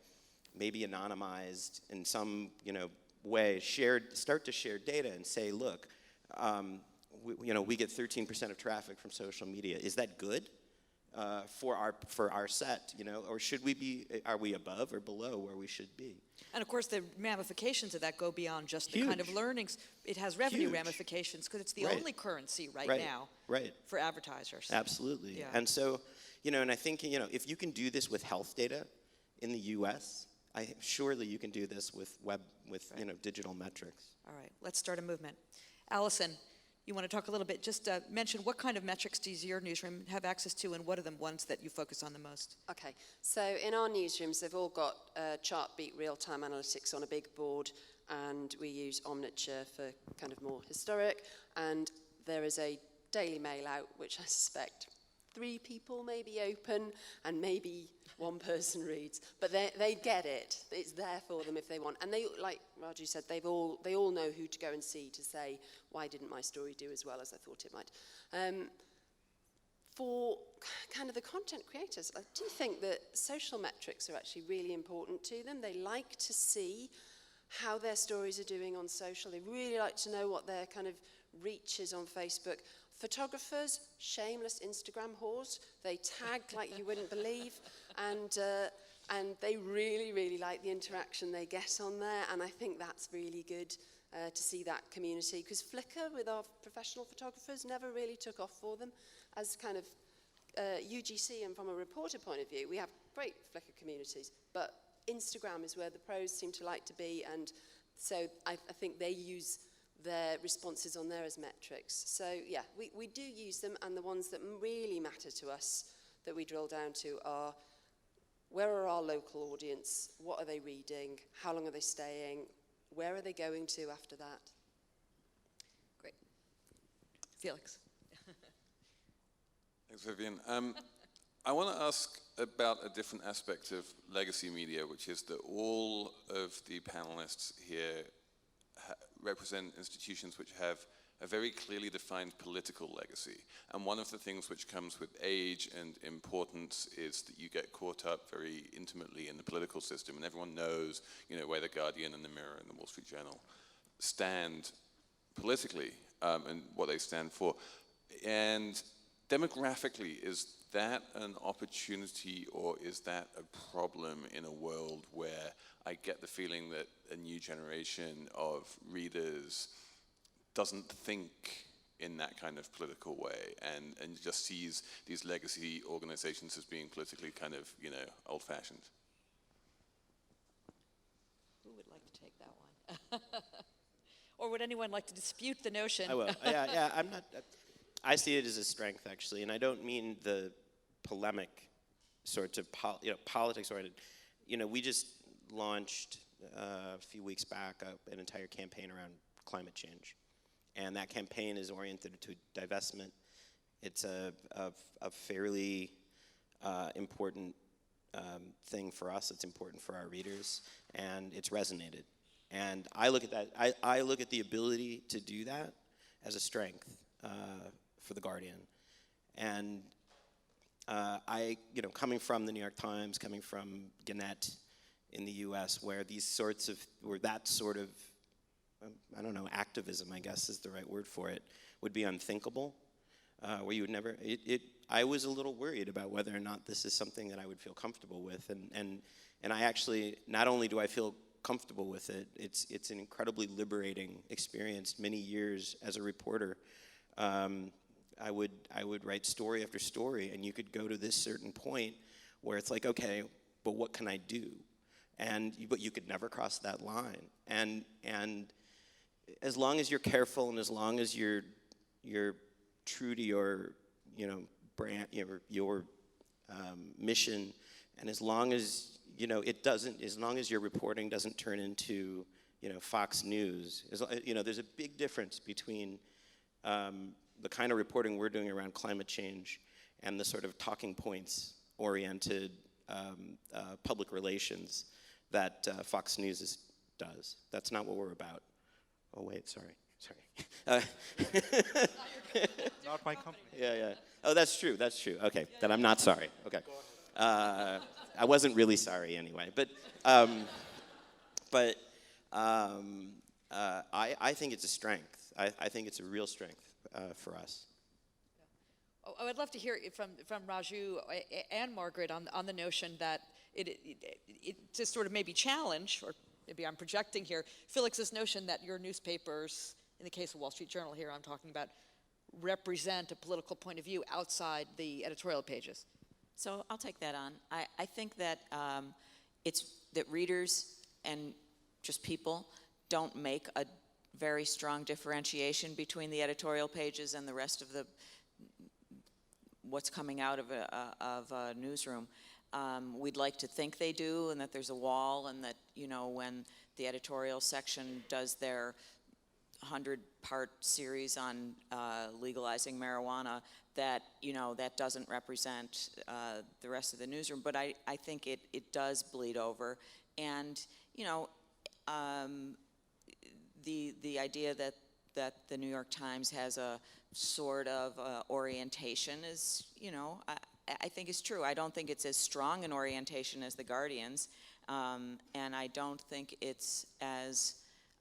maybe anonymized in some way, start to share data and say, look, we get 13% of traffic from social media. Is that good for our set? Or are we above or below where we should be?
And of course, the ramifications of that go beyond just the
Huge.
kind of learnings. It has revenue
Huge.
ramifications because it's the
Right.
only currency right now
Right.
for advertisers.
Absolutely.
Yeah.
And so, and I think, if you can do this with health data in the US, surely you can do this with digital metrics.
All right, let's start a movement. Alison, you want to talk a little bit, just mention what kind of metrics does your newsroom have access to and what are the ones that you focus on the most?
Okay, so in our newsrooms, they've all got chart-beat real-time analytics on a big board, and we use Omniture for kind of more historic, and there is a Daily Mail out, which I suspect 3 people maybe open, and maybe 1 person reads, but they get it. It's there for them if they want. And they, like Raju said, they all know who to go and see to say, why didn't my story do as well as I thought it might? For kind of the content creators, I do think that social metrics are actually really important to them. They like to see how their stories are doing on social. They really like to know what their kind of reach is on Facebook. Photographers, shameless Instagram whores. They tag like you wouldn't believe, and they really, really like the interaction they get on there, and I think that's really good to see that community, because Flickr with our professional photographers never really took off for them. As kind of UGC and from a reporter point of view, we have great Flickr communities, but Instagram is where the pros seem to like to be, and so I think they use their responses on there as metrics. So yeah, we do use them, and the ones that really matter to us that we drill down to are, where are our local audience, what are they reading, how long are they staying, where are they going to after that?
Great. Felix.
Thanks, Vivian. I want to ask about a different aspect of legacy media, which is that all of the panelists here represent institutions which have a very clearly defined political legacy. And one of the things which comes with age and importance is that you get caught up very intimately in the political system, and everyone knows, where the Guardian and the Mirror and the Wall Street Journal stand politically, and what they stand for. And demographically, is that an opportunity or is that a problem in a world where I get the feeling that a new generation of readers doesn't think in that kind of political way and just sees these legacy organizations as being politically kind of, old-fashioned?
Who would like to take that one? Or would anyone like to dispute the notion?
I will. Yeah, I'm not. I see it as a strength, actually, and I don't mean the polemic sorts of politics oriented. We just launched a few weeks back an entire campaign around climate change, and that campaign is oriented to divestment. It's a fairly important thing for us. It's important for our readers, and it's resonated. And I look at that. I look at the ability to do that as a strength for the Guardian. And coming from the New York Times, coming from Gannett in the U.S., where that sort of, I don't know, activism, I guess is the right word for it, would be unthinkable. Where you would never. I was a little worried about whether or not this is something that I would feel comfortable with, and I actually, not only do I feel comfortable with it, it's an incredibly liberating experience. Many years as a reporter, I would write story after story, and you could go to this certain point where it's like, okay, but what can I do? But you could never cross that line. And as long as you're careful, and as long as you're true to your brand, your mission, and as long as as long as your reporting doesn't turn into Fox News, there's a big difference between the kind of reporting we're doing around climate change and the sort of talking points oriented public relations that Fox News does. That's not what we're about. Oh wait, sorry.
Not my company.
Yeah. Oh, that's true. Okay, then I'm not sorry. Okay. I wasn't really sorry anyway. But I think it's a strength. I think it's a real strength for us.
Oh, I would love to hear it from Raju and Margaret on the notion that it to sort of maybe challenge, or maybe I'm projecting here, Felix's notion that your newspapers, in the case of Wall Street Journal here I'm talking about, represent a political point of view outside the editorial pages.
So I'll take that on. I think that it's that readers and just people don't make a very strong differentiation between the editorial pages and the rest of what's coming out of a newsroom. We'd like to think they do, and that there's a wall, and that when the editorial section does their 100-part series on legalizing marijuana, that that doesn't represent the rest of the newsroom. But I think it does bleed over, and the idea that the New York Times has a sort of orientation is I think is true. I don't think it's as strong an orientation as the Guardian's, and I don't think it's as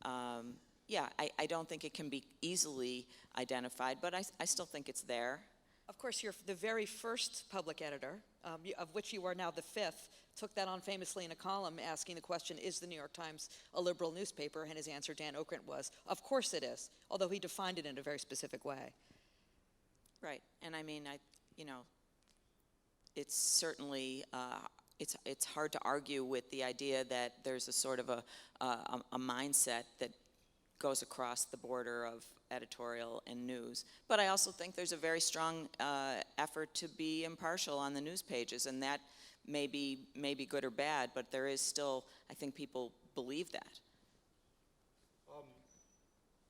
I don't think it can be easily identified, but I still think it's there.
Of course, you're the very first public editor, of which you are now the fifth, took that on famously in a column asking the question, is the New York Times a liberal newspaper? And his answer, Dan Okrent, was, of course it is, although he defined it in a very specific way.
Right, and I mean, it's certainly, it's hard to argue with the idea that there's a sort of a mindset that goes across the border of editorial and news. But I also think there's a very strong effort to be impartial on the news pages, and that may be good or bad, but there is still, I think people believe that.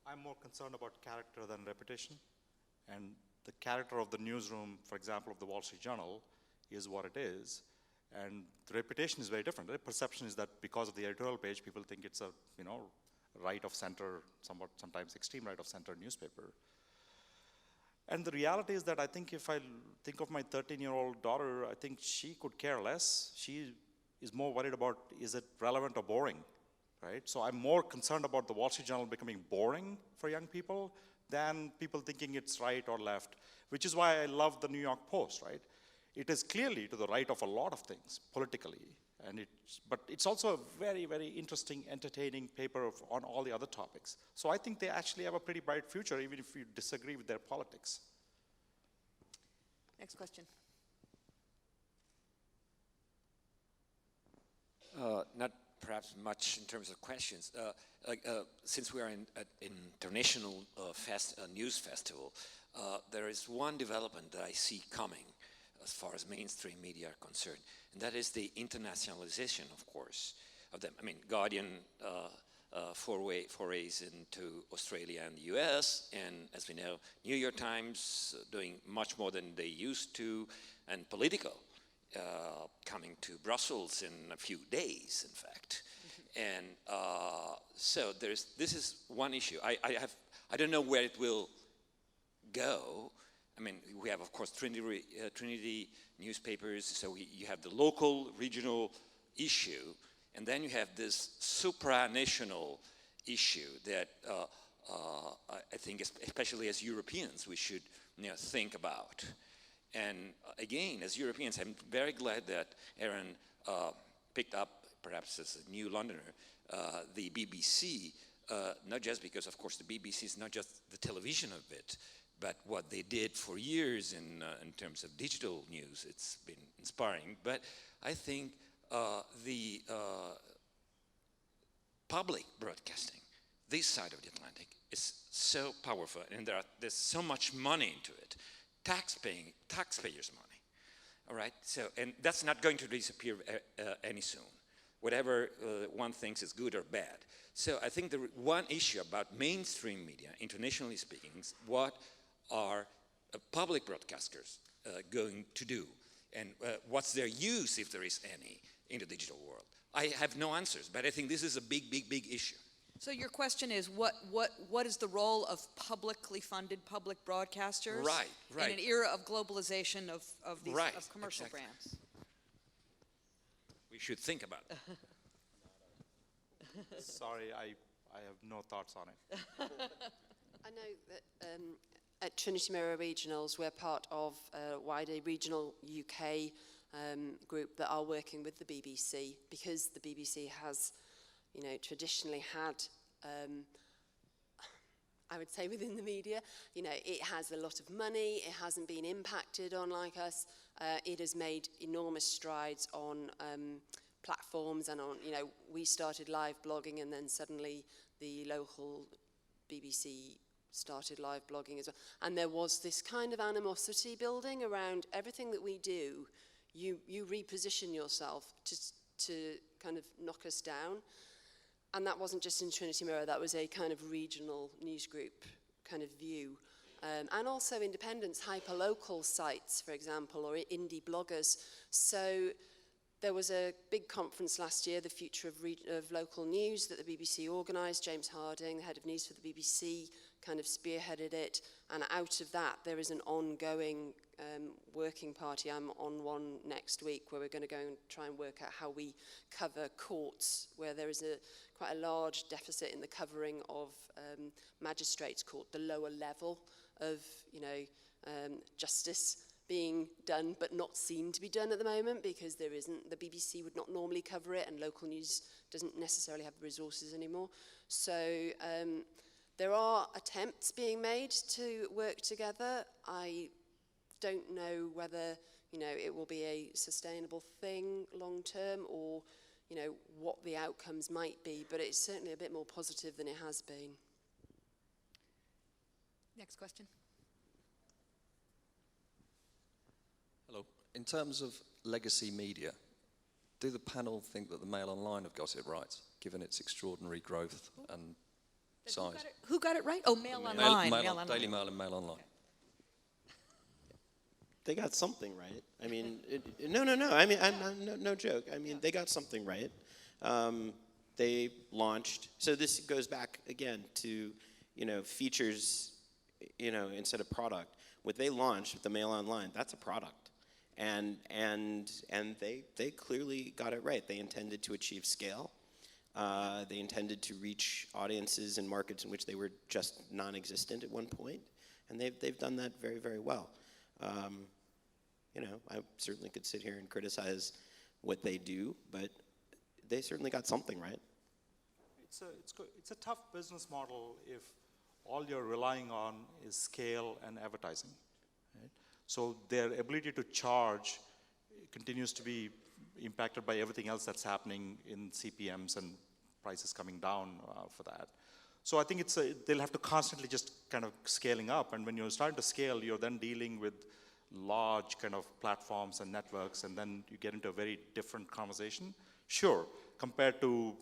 I'm more concerned about character than reputation, and the character of the newsroom, for example, of the Wall Street Journal, is what it is, and the reputation is very different. The perception is that because of the editorial page, people think it's a right of center, sometimes extreme right of center newspaper. And the reality is that I think if I think of my 13-year-old daughter, I think she could care less. She is more worried about, is it relevant or boring, right? So I'm more concerned about the Wall Street Journal becoming boring for young people than people thinking it's right or left, which is why I love the New York Post, right? It is clearly to the right of a lot of things politically, but it's also a very, very interesting, entertaining paper on all the other topics. So I think they actually have a pretty bright future, even if you disagree with their politics.
Next question.
perhaps much in terms of questions. Since we are in an international news festival, there is one development that I see coming as far as mainstream media are concerned, and that is the internationalization, of course, of them. I mean, Guardian forays into Australia and the US, and as we know, New York Times doing much more than they used to, and Politico coming to Brussels in a few days, in fact. And so this is one issue. I don't know where it will go. I mean, we have, of course, Trinity newspapers, so you have the local, regional issue, and then you have this supranational issue that I think, especially as Europeans, we should think about. And again, as Europeans, I'm very glad that Aron picked up, perhaps as a new Londoner, the BBC, not just because, of course, the BBC is not just the television of it, but what they did for years in terms of digital news. It's been inspiring. But I think the public broadcasting, this side of the Atlantic, is so powerful, and there's so much money into it. Taxpayers' money, all right? So, and that's not going to disappear any soon, whatever one thinks is good or bad. So I think the one issue about mainstream media, internationally speaking, is what are public broadcasters going to do, and what's their use, if there is any, in the digital world? I have no answers, but I think this is a big, big, big issue.
So your question is, what is the role of publicly funded public broadcasters
Right.
in an era of globalization of these
Right,
of commercial
exactly.
brands?
We should think about it.
Sorry, I have no thoughts on it.
I know that at Trinity Mirror Regionals, we're part of a wider regional UK group that are working with the BBC, because the BBC has, traditionally had, I would say within the media, it has a lot of money, it hasn't been impacted on like us, it has made enormous strides on platforms and on, we started live blogging and then suddenly the local BBC started live blogging as well. And there was this kind of animosity building around everything that we do. You reposition yourself to kind of knock us down. And that wasn't just in Trinity Mirror, that was a kind of regional news group kind of view. And also independents, hyper-local sites, for example, or indie bloggers. So there was a big conference last year, the Future of Local News, that the BBC organised. James Harding, the head of news for the BBC, kind of spearheaded it. And out of that, there is an ongoing working party. I'm on one next week where we're going to go and try and work out how we cover courts, where there is quite a large deficit in the covering of magistrates' court, the lower level of, justice being done but not seen to be done at the moment, because there isn't. The BBC would not normally cover it, and local news doesn't necessarily have the resources anymore. So there are attempts being made to work together. I don't know whether it will be a sustainable thing long term, or what the outcomes might be, but it's certainly a bit more positive than it has been.
Next question.
Hello. In terms of legacy media, do the panel think that the Mail Online have got it right, given its extraordinary growth and size?
Who got it right? Oh, Mail Online. Mail Online.
Daily Mail and Mail Online.
They got something right. I mean, no. I mean, no joke. I mean, they got something right. They launched. So this goes back again to, features, instead of product. What they launched with the Mail Online, that's a product, and they clearly got it right. They intended to achieve scale. They intended to reach audiences in markets in which they were just non-existent at one point, and they've done that very, very well. I certainly could sit here and criticize what they do, but they certainly got something right.
It's a tough business model if all you're relying on is scale and advertising. Right? So their ability to charge continues to be impacted by everything else that's happening in CPMs and prices coming down for that. So I think they'll have to constantly just kind of scaling up. And when you're starting to scale, you're then dealing with large kind of platforms and networks, and then you get into a very different conversation. Sure, compared to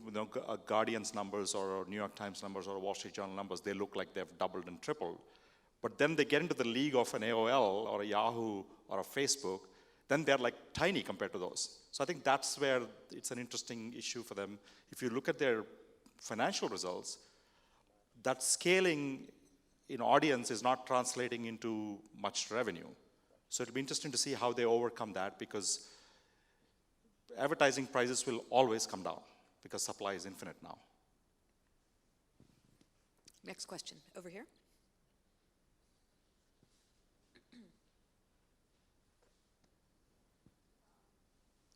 Guardian's numbers or New York Times numbers or Wall Street Journal numbers, they look like they've doubled and tripled. But then they get into the league of an AOL or a Yahoo or a Facebook, then they're like tiny compared to those. So I think that's where it's an interesting issue for them. If you look at their financial results, that scaling in audience is not translating into much revenue. So it'll be interesting to see how they overcome that, because advertising prices will always come down because supply is infinite now.
Next question, over here.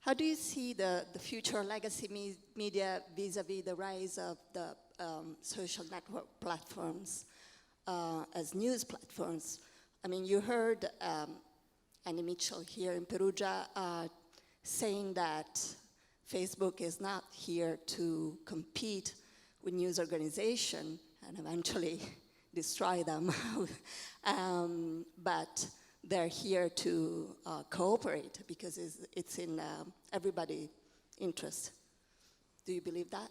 How do you see the future legacy media vis-a-vis the rise of the social network platforms as news platforms? I mean, you heard Annie Mitchell here in Perugia saying that Facebook is not here to compete with news organization and eventually destroy them, but they're here to cooperate because it's in everybody's interest. Do you believe that?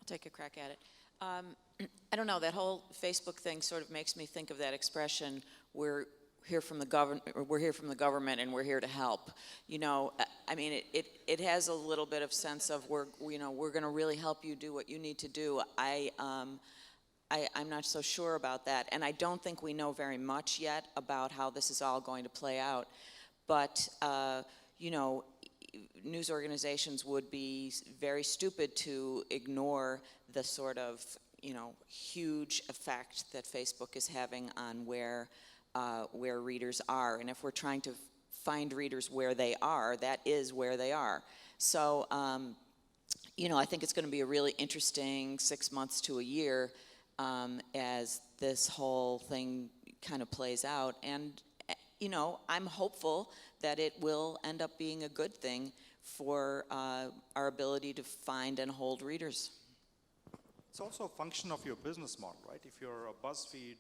I'll take a crack at it. I don't know, that whole Facebook thing sort of makes me think of that expression, we're here from the government and we're here to help. You know, I mean, it has a little bit of sense of we're going to really help you do what you need to do. I'm not so sure about that, and I don't think we know very much yet about how this is all going to play out. But you know, news organizations would be very stupid to ignore the sort of huge effect that Facebook is having on where readers are, and if we're trying to find readers where they are, that is where they are. So I think it's going to be a really interesting 6 months to a year as this whole thing kind of plays out. And, I'm hopeful that it will end up being a good thing for our ability to find and hold readers.
It's also a function of your business model, right? If you're a BuzzFeed,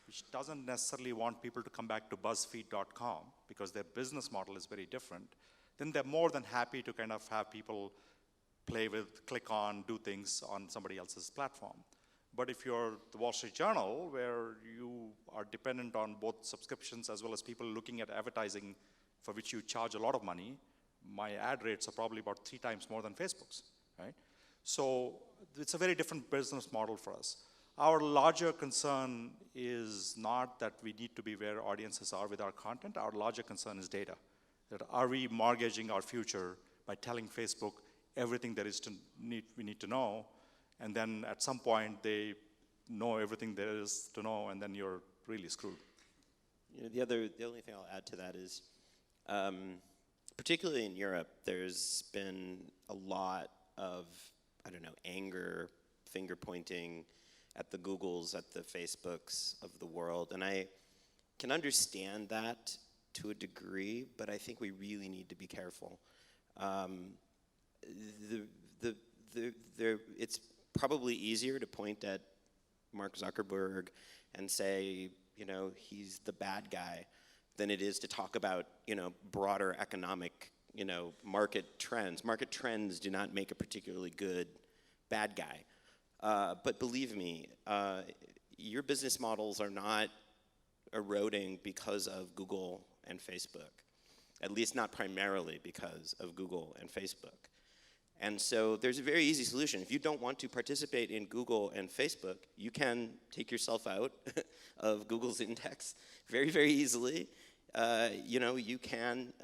which doesn't necessarily want people to come back to BuzzFeed.com because their business model is very different, then they're more than happy to kind of have people play with, click on, do things on somebody else's platform. But if you're the Wall Street Journal, where you are dependent on both subscriptions as well as people looking at advertising for which you charge a lot of money, my ad rates are probably about 3 times more than Facebook's, right? So it's a very different business model for us. Our larger concern is not that we need to be where audiences are with our content. Our larger concern is data. That are we mortgaging our future by telling Facebook everything there is we need to know, and then at some point they know everything there is to know, and then you're really screwed.
The only thing I'll add to that is, particularly in Europe, there's been a lot of, anger, finger pointing at the Googles, at the Facebooks of the world, and I can understand that to a degree, but I think we really need to be careful. It's probably easier to point at Mark Zuckerberg and say, he's the bad guy, than it is to talk about, broader economic, market trends. Market trends do not make a particularly good bad guy. But believe me, your business models are not eroding because of Google and Facebook, at least not primarily because of Google and Facebook. And so there's a very easy solution. If you don't want to participate in Google and Facebook, you can take yourself out of Google's index very, very easily. You can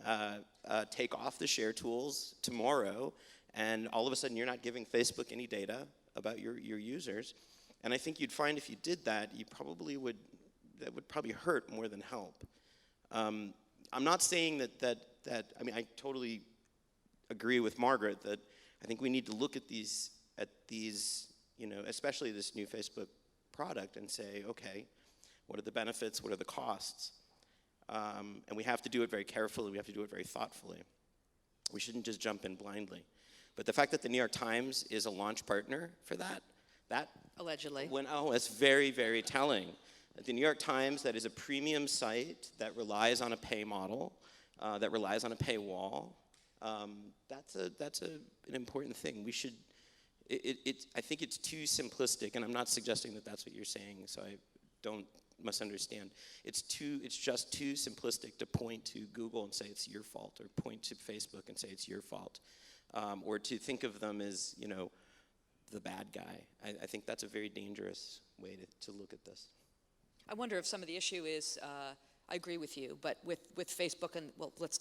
take off the share tools tomorrow, and all of a sudden you're not giving Facebook any data about your users. And I think you'd find if you did that, that would probably hurt more than help. I'm not saying that I totally agree with Margaret that I think we need to look at these, especially this new Facebook product, and say, okay, what are the benefits, what are the costs? And we have to do it very carefully, we have to do it very thoughtfully. We shouldn't just jump in blindly. But the fact that the New York Times is a launch partner for that
Allegedly.
it's very, very telling. The New York Times, that is a premium site that relies on a pay model, that relies on a paywall. That's an important thing. We should. I think it's too simplistic, and I'm not suggesting that that's what you're saying. So I don't misunderstand. It's just too simplistic to point to Google and say it's your fault, or point to Facebook and say it's your fault, or to think of them as, you know, the bad guy. I think that's a very dangerous way to look at this.
I wonder if some of the issue is, I agree with you, but with Facebook and, well, let's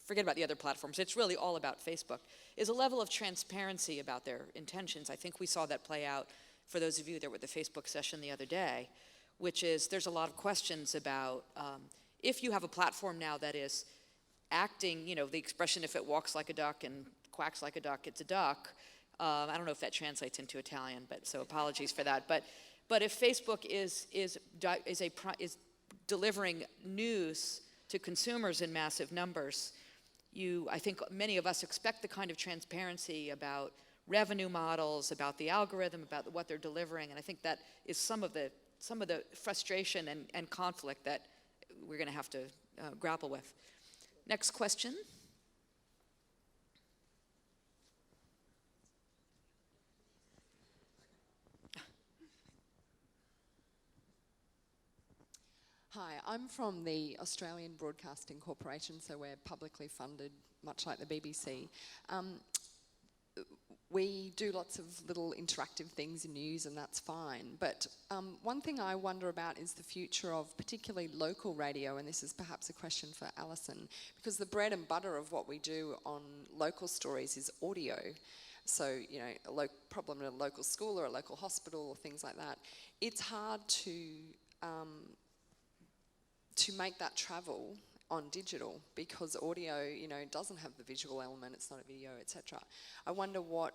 forget about the other platforms. It's really all about Facebook, is a level of transparency about their intentions. I think we saw that play out for those of you that were at the Facebook session the other day, which is there's a lot of questions about if you have a platform now that is acting, you know, the expression, if it walks like a duck and quacks like a duck, it's a duck. I don't know if that translates into Italian, but so apologies for that. But if Facebook is delivering news to consumers in massive numbers, I think many of us expect the kind of transparency about revenue models, about the algorithm, about what they're delivering, and I think that is some of the frustration and conflict that we're going to have to grapple with. Next question.
Hi, I'm from the Australian Broadcasting Corporation, so we're publicly funded, much like the BBC. We do lots of little interactive things in news, and that's fine. But one thing I wonder about is the future of particularly local radio, and this is perhaps a question for Alison, because the bread and butter of what we do on local stories is audio. So, you know, a problem in a local school or a local hospital or things like that. It's hard to make that travel on digital, because audio, you know, doesn't have the visual element, it's not a video, etc. I wonder what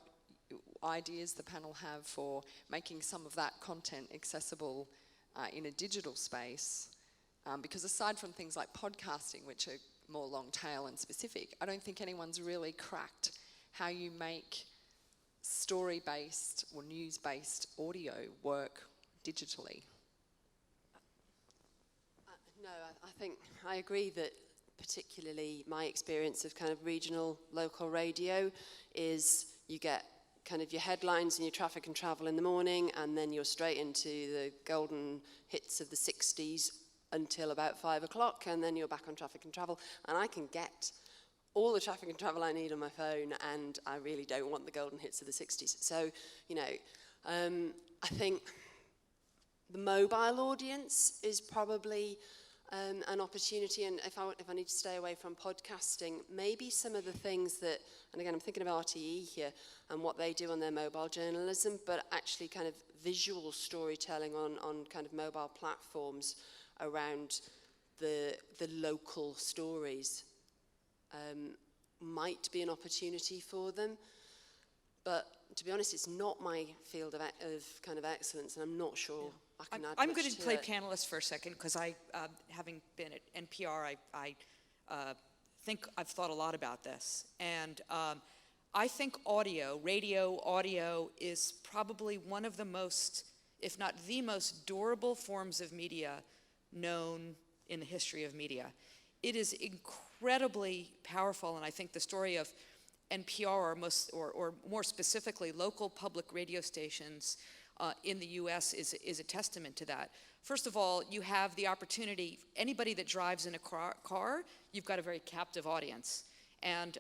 ideas the panel have for making some of that content accessible in a digital space, because aside from things like podcasting, which are more long tail and specific, I don't think anyone's really cracked how you make story-based or news-based audio work digitally.
No, I think I agree that particularly my experience of kind of regional local radio is you get kind of your headlines and your traffic and travel in the morning, and then you're straight into the golden hits of the 60s until about 5 o'clock, and then you're back on traffic and travel, and I can get all the traffic and travel I need on my phone, and I really don't want the golden hits of the 60s. So, you know, I think the mobile audience is probably an opportunity, and if I need to stay away from podcasting, maybe some of the things that, and again I'm thinking of RTE here and what they do on their mobile journalism, but actually kind of visual storytelling on kind of mobile platforms around the local stories might be an opportunity for them. But to be honest, it's not my field of kind of excellence, and I'm not sure I can add
I'm
much
going to play
it.
panelist for a second, because I, having been at NPR, I think I've thought a lot about this. And I think radio audio is probably one of the most, if not the most durable forms of media known in the history of media. It is incredibly powerful, and I think the story of NPR, or more specifically, local public radio stations in the U.S. is a testament to that. First of all, you have the opportunity, anybody that drives in a car, you've got a very captive audience. And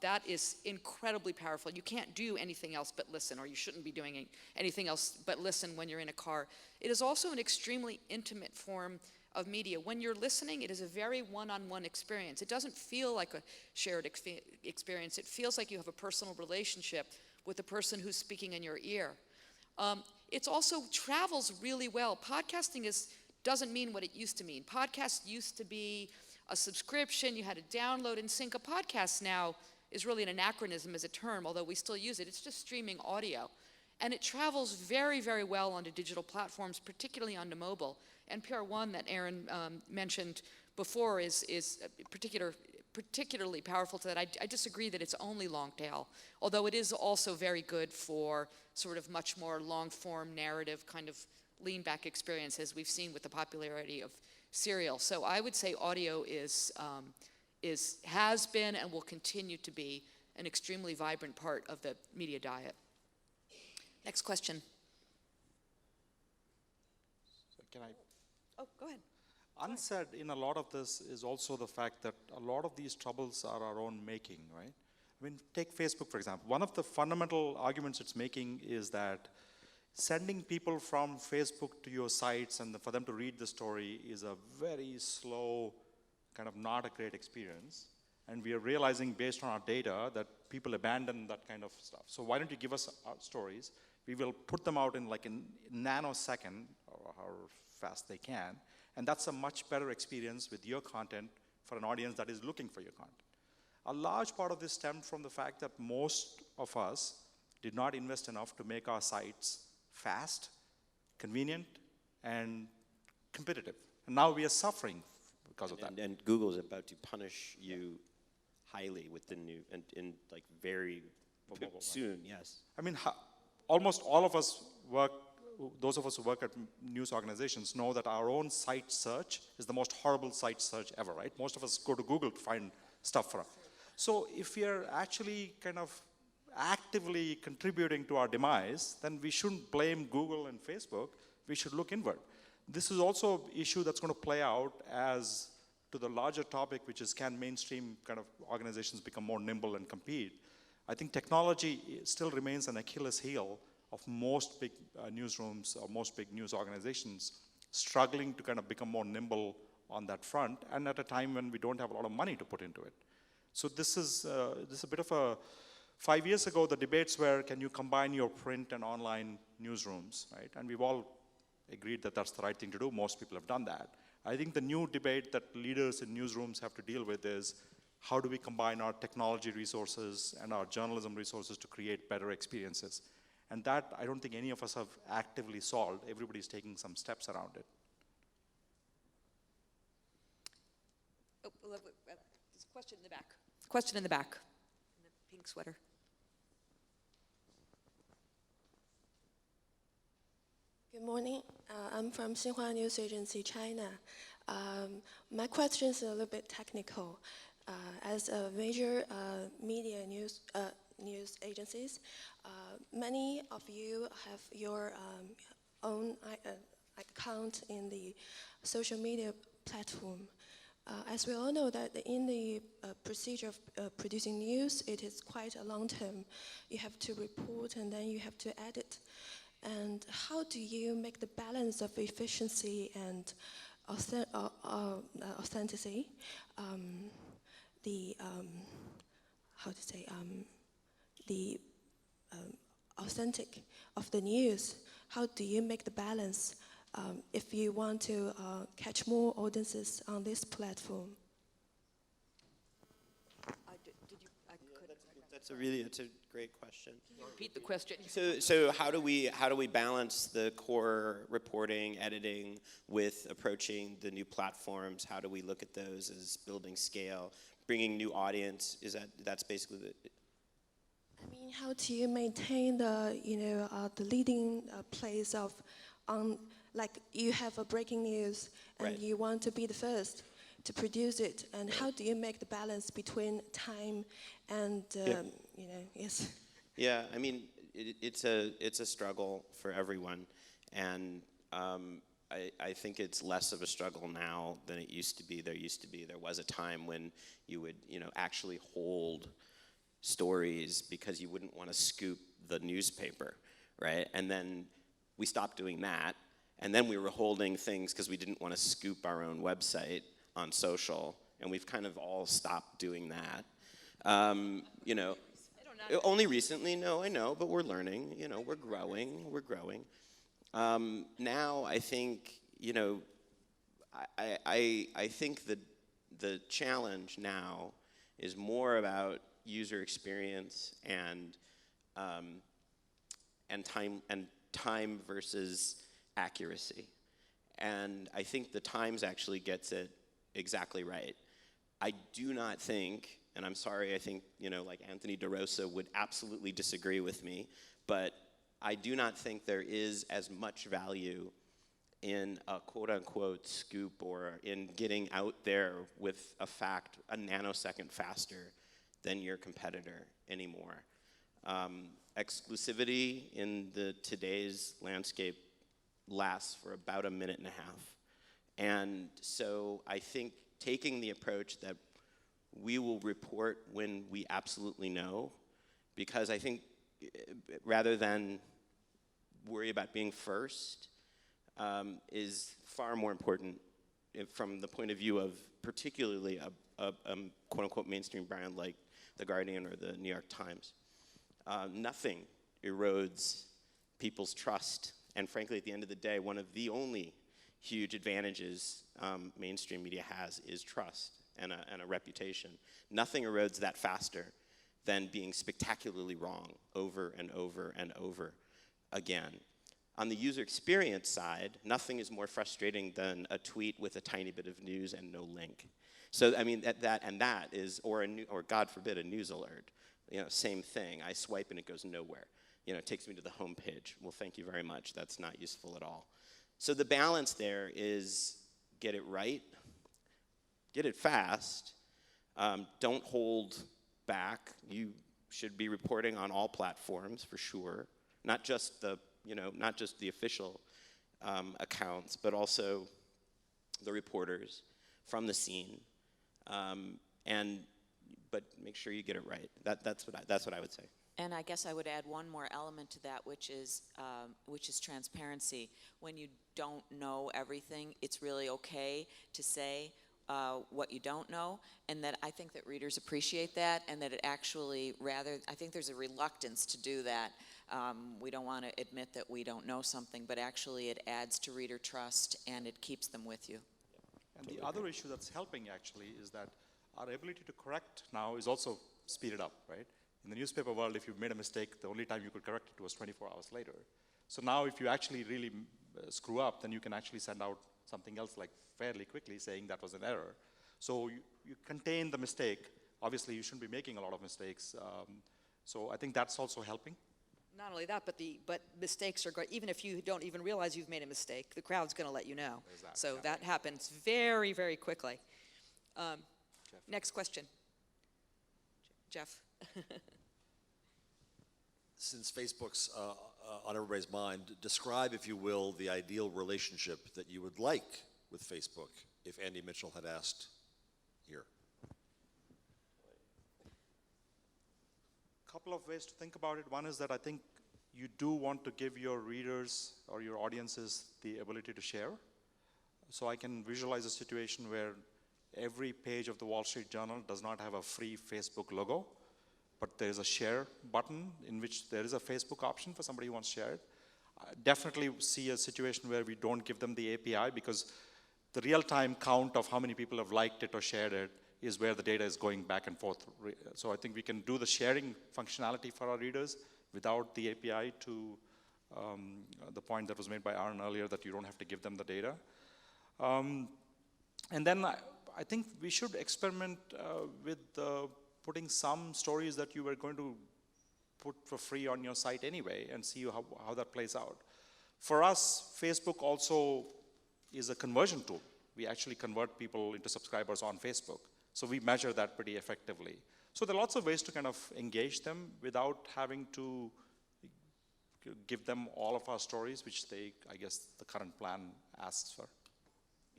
that is incredibly powerful. You can't do anything else but listen, or you shouldn't be doing anything else but listen when you're in a car. It is also an extremely intimate form of media. When you're listening, it is a very one-on-one experience. It doesn't feel like a shared experience. It feels like you have a personal relationship with the person who's speaking in your ear. It also travels really well. Podcasting doesn't mean what it used to mean. Podcast used to be a subscription. You had to download and sync. A podcast now is really an anachronism as a term, although we still use it. It's just streaming audio. And it travels very, very well onto digital platforms, particularly onto mobile. NPR One that Aron mentioned before is a particular particularly powerful to that. I disagree that it's only long tail, although it is also very good for sort of much more long form narrative kind of lean back experience, as we've seen with the popularity of serial. So I would say audio has been and will continue to be an extremely vibrant part of the media diet. Next question.
So can I?
Oh, go ahead.
Unsaid in a lot of this is also the fact that a lot of these troubles are our own making, right? I mean, take Facebook, for example. One of the fundamental arguments it's making is that sending people from Facebook to your sites and for them to read the story is a very slow, kind of not a great experience. And we are realizing based on our data that people abandon that kind of stuff. So why don't you give us our stories? We will put them out in like a nanosecond, or however fast they can. And that's a much better experience with your content for an audience that is looking for your content. A large part of this stemmed from the fact that most of us did not invest enough to make our sites fast, convenient, and competitive. And now we are suffering because of that.
And Google is about to punish you highly with the new, and in like very soon, yes.
I mean, almost all of us work, those of us who work at news organizations know that our own site search is the most horrible site search ever, right? Most of us go to Google to find stuff for us. So if we are actually kind of actively contributing to our demise, then we shouldn't blame Google and Facebook. We should look inward. This is also an issue that's going to play out as to the larger topic, which is can mainstream kind of organizations become more nimble and compete? I think technology still remains an Achilles heel of most big newsrooms or most big news organizations struggling to kind of become more nimble on that front, and at a time when we don't have a lot of money to put into it. So this is a bit of a, 5 years ago, the debates were, can you combine your print and online newsrooms, right? And we've all agreed that that's the right thing to do. Most people have done that. I think the new debate that leaders in newsrooms have to deal with is, how do we combine our technology resources and our journalism resources to create better experiences? And that, I don't think any of us have actively solved. Everybody's taking some steps around it.
Oh, there's a question in the back. Question in the back. In the pink sweater.
Good morning. I'm from Xinhua News Agency, China. My question is a little bit technical. As a major media news agencies, many of you have your own account in the social media platform. As we all know that in the procedure of producing news, it is quite a long term. You have to report and then you have to edit. And how do you make the balance of efficiency and authenticity? The authentic of the news. How do you make the balance if you want to catch more audiences on this platform?
That's a great question.
Can you repeat the question?
So how do we balance the core reporting, editing with approaching the new platforms? How do we look at those as building scale, bringing new audience? That's basically the.
I mean, how do you maintain the the leading place of like you have a breaking news and
right.
You want to be the first to produce it, and how do you make the balance between time and yes?
Yeah, I mean, it's a struggle for everyone, and I think it's less of a struggle now than it used to be. There was a time when you would actually hold stories because you wouldn't want to scoop the newspaper, right? And then we stopped doing that, and then we were holding things because we didn't want to scoop our own website on social, and we've kind of all stopped doing that. Only recently, no, I know, but we're learning, we're growing. Now I think, I think that the challenge now is more about user experience and time versus accuracy. And I think the Times actually gets it exactly right. I do not think, and I'm sorry, I think, like Anthony DeRosa would absolutely disagree with me, but I do not think there is as much value in a quote-unquote scoop or in getting out there with a fact a nanosecond faster than your competitor anymore. Exclusivity in today's landscape lasts for about a minute and a half. And so I think taking the approach that we will report when we absolutely know, because I think rather than worry about being first, is far more important from the point of view of particularly a quote-unquote mainstream brand like The Guardian or the New York Times. Nothing erodes people's trust, and frankly, at the end of the day, one of the only huge advantages mainstream media has is trust and a reputation. Nothing erodes that faster than being spectacularly wrong over and over and over again. On the user experience side, nothing is more frustrating than a tweet with a tiny bit of news and no link. So I mean that is, or God forbid, a news alert. Same thing. I swipe and it goes nowhere. It takes me to the home page. Well, thank you very much. That's not useful at all. So the balance there is get it right, get it fast, don't hold back. You should be reporting on all platforms for sure, not just the official accounts, but also the reporters from the scene, but make sure you get it right. That's what I would say.
And I guess I would add one more element to that, which is transparency. When you don't know everything, it's really okay to say what you don't know, and that I think that readers appreciate that, and that it actually I think there's a reluctance to do that. We don't want to admit that we don't know something, but actually it adds to reader trust and it keeps them with you.
And the other issue that's helping actually is that our ability to correct now is also speeded up, right? In the newspaper world, if you made a mistake, the only time you could correct it was 24 hours later. So now if you actually really screw up, then you can actually send out something else like fairly quickly saying that was an error. So you contain the mistake. Obviously, you shouldn't be making a lot of mistakes. So I think that's also helping.
Not only that, but mistakes are great. Even if you don't even realize you've made a mistake, the crowd's going to let you know. So that happens very, very quickly. Next question. Jeff.
Since Facebook's on everybody's mind, describe, if you will, the ideal relationship that you would like with Facebook if Andy Mitchell had asked here.
A couple of ways to think about it. One is that I think you do want to give your readers or your audiences the ability to share. So I can visualize a situation where every page of the Wall Street Journal does not have a free Facebook logo, but there's a share button in which there is a Facebook option for somebody who wants to share it. I definitely see a situation where we don't give them the API, because the real-time count of how many people have liked it or shared it is where the data is going back and forth. So I think we can do the sharing functionality for our readers without the API, to the point that was made by Aron earlier, that you don't have to give them the data. And then I think we should experiment with putting some stories that you were going to put for free on your site anyway, and see how that plays out. For us, Facebook also is a conversion tool. We actually convert people into subscribers on Facebook. So we measure that pretty effectively. So there are lots of ways to kind of engage them without having to give them all of our stories, which I guess the current plan asks for.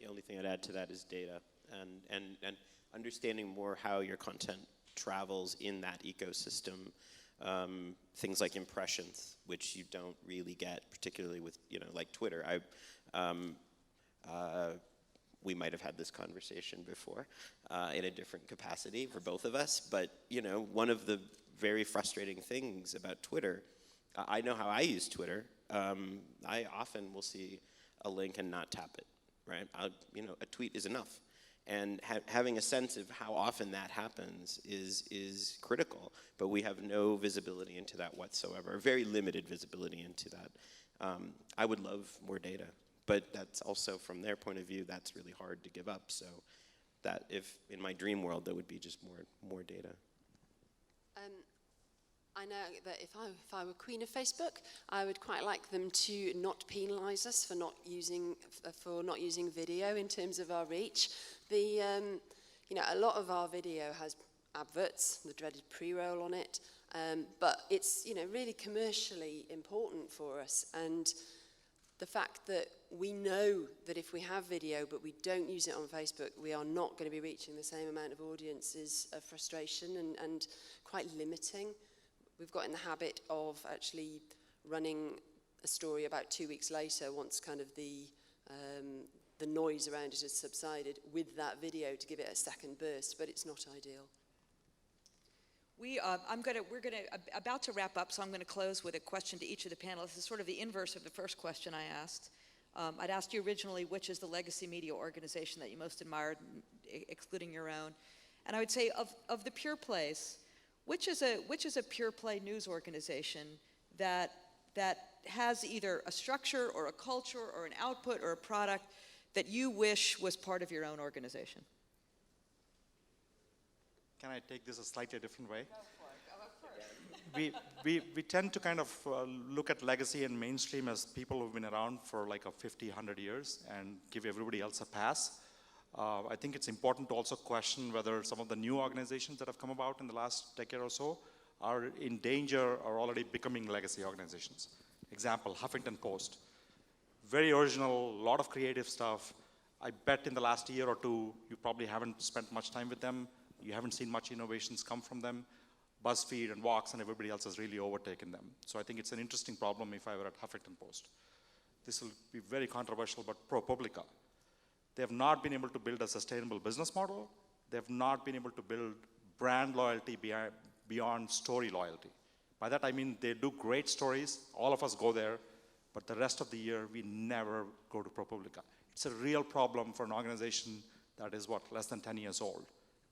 The only thing I'd add to that is data and understanding more how your content travels in that ecosystem. Things like impressions, which you don't really get, particularly with like Twitter. We might have had this conversation before in a different capacity for both of us, but one of the very frustrating things about Twitter, I know how I use Twitter. I often will see a link and not tap it, right? A tweet is enough. And having a sense of how often that happens is critical, but we have no visibility into that whatsoever, very limited visibility into that. I would love more data, but that's also, from their point of view, that's really hard to give up. So that if in my dream world there would be just more data.
I know that if I were queen of Facebook, I would quite like them to not penalise us for not using video in terms of our reach. A lot of our video has adverts, the dreaded pre-roll on it, but it's really commercially important for us. And the fact that we know that if we have video but we don't use it on Facebook, we are not going to be reaching the same amount of audience is a frustration and quite limiting. We've got in the habit of actually running a story about 2 weeks later once kind of the noise around it has subsided with that video to give it a second burst, but it's not ideal.
We're about to wrap up, so I'm going to close with a question to each of the panelists. It's sort of the inverse of the first question I asked. I'd asked you originally, which is the legacy media organization that you most admired, excluding your own? And I would say of the pure plays, which is a pure play news organization that has either a structure or a culture or an output or a product that you wish was part of your own organization?
Can I take this a slightly different way? Go for it. We tend to kind of look at legacy and mainstream as people who've been around for like 50, 100 years and give everybody else a pass. I think it's important to also question whether some of the new organizations that have come about in the last decade or so are in danger or already becoming legacy organizations. Example, Huffington Post. Very original, a lot of creative stuff. I bet in the last year or two, you probably haven't spent much time with them. You haven't seen much innovations come from them. BuzzFeed and Vox and everybody else has really overtaken them. So I think it's an interesting problem if I were at Huffington Post. This will be very controversial, but ProPublica. They have not been able to build a sustainable business model. They have not been able to build brand loyalty beyond story loyalty. By that I mean they do great stories, all of us go there, but the rest of the year we never go to ProPublica. It's a real problem for an organization that is less than 10 years old.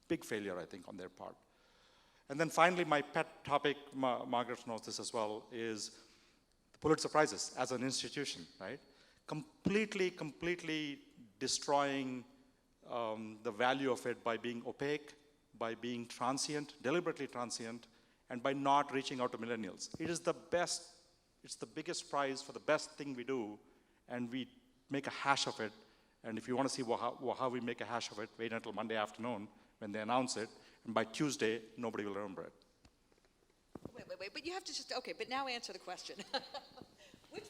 Big failure, I think, on their part. And then finally, my pet topic, Margaret knows this as well, is the Pulitzer Prizes as an institution, right? Completely destroying the value of it by being opaque, by being transient, deliberately transient, and by not reaching out to millennials. It is the best, it's the biggest prize for the best thing we do, and we make a hash of it. And if you want to see how we make a hash of it, wait until Monday afternoon when they announce it, and by Tuesday, nobody will remember it.
Wait, but you have to just, okay, but now answer the question.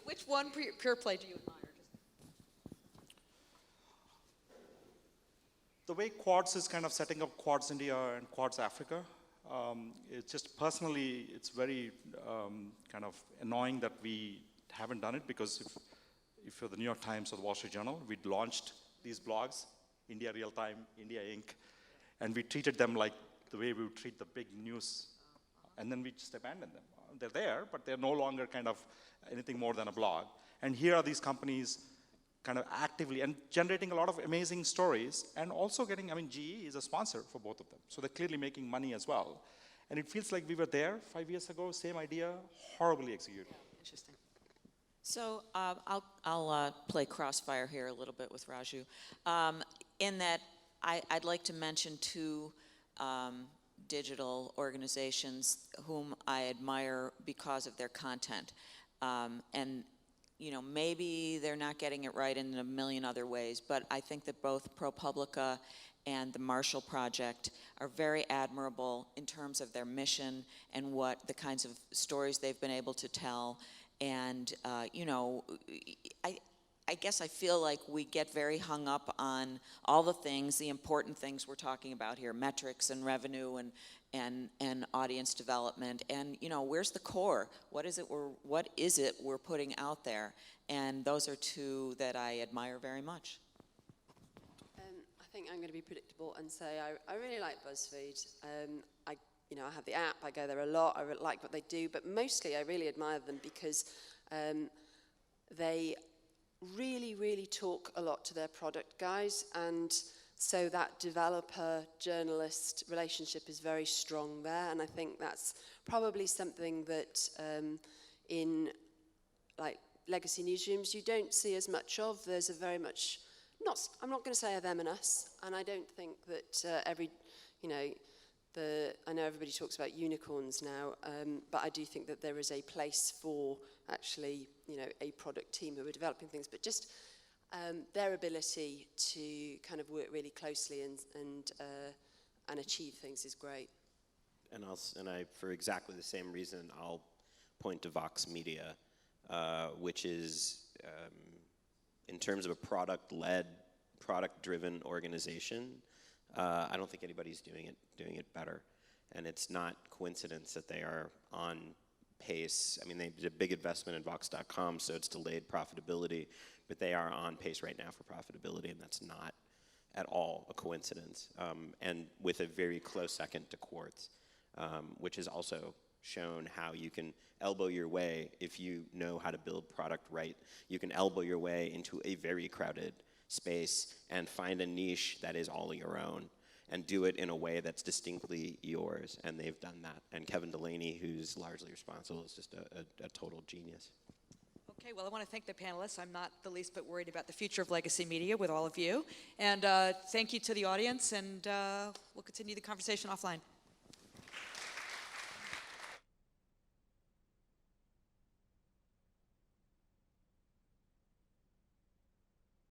which one pure play do you admire?
The way Quartz is kind of setting up Quartz India and Quartz Africa, it's just personally, it's very kind of annoying that we haven't done it, because if you're the New York Times or the Wall Street Journal, we'd launched these blogs, India Real Time, India Inc., and we treated them like the way we would treat the big news, and then we just abandoned them. They're there, but they're no longer kind of anything more than a blog. And here are these companies kind of actively and generating a lot of amazing stories, and also getting, I mean, GE is a sponsor for both of them, so they're clearly making money as well. And it feels like we were there 5 years ago, same idea, horribly executed.
Interesting.
So I'll play crossfire here a little bit with Raju, in that I'd like to mention two digital organizations whom I admire because of their content. And maybe they're not getting it right in a million other ways, but I think that both ProPublica and the Marshall Project are very admirable in terms of their mission and what the kinds of stories they've been able to tell. And, I guess I feel like we get very hung up on all the things, the important things we're talking about here, metrics and revenue and audience development. And, where's the core? What is it we're putting out there? And those are two that I admire very much.
I think I'm going to be predictable and say I really like BuzzFeed. I have the app, I go there a lot, I like what they do, but mostly I really admire them because they really talk a lot to their product guys, and so that developer-journalist relationship is very strong there, and I think that's probably something that in like legacy newsrooms you don't see as much of. There's a very much I'm not going to say a them and us, and I don't think that I know everybody talks about unicorns now, but I do think that there is a place for actually, a product team who are developing things, but just their ability to kind of work really closely and achieve things is great.
And for exactly the same reason, I'll point to Vox Media, which is, in terms of a product-led, product-driven organization, I don't think anybody's doing it better. And it's not coincidence that they are on pace. I mean, they did a big investment in Vox.com, so it's delayed profitability, but they are on pace right now for profitability, and that's not at all a coincidence. And with a very close second to Quartz, which has also shown how you can elbow your way, if you know how to build product right, you can elbow your way into a very crowded space and find a niche that is all your own and do it in a way that's distinctly yours, and they've done that. And Kevin Delaney, who's largely responsible, is just a total genius.
Okay, well, I want to thank the panelists. I'm not the least bit worried about the future of legacy media with all of you. And thank you to the audience, and we'll continue the conversation offline.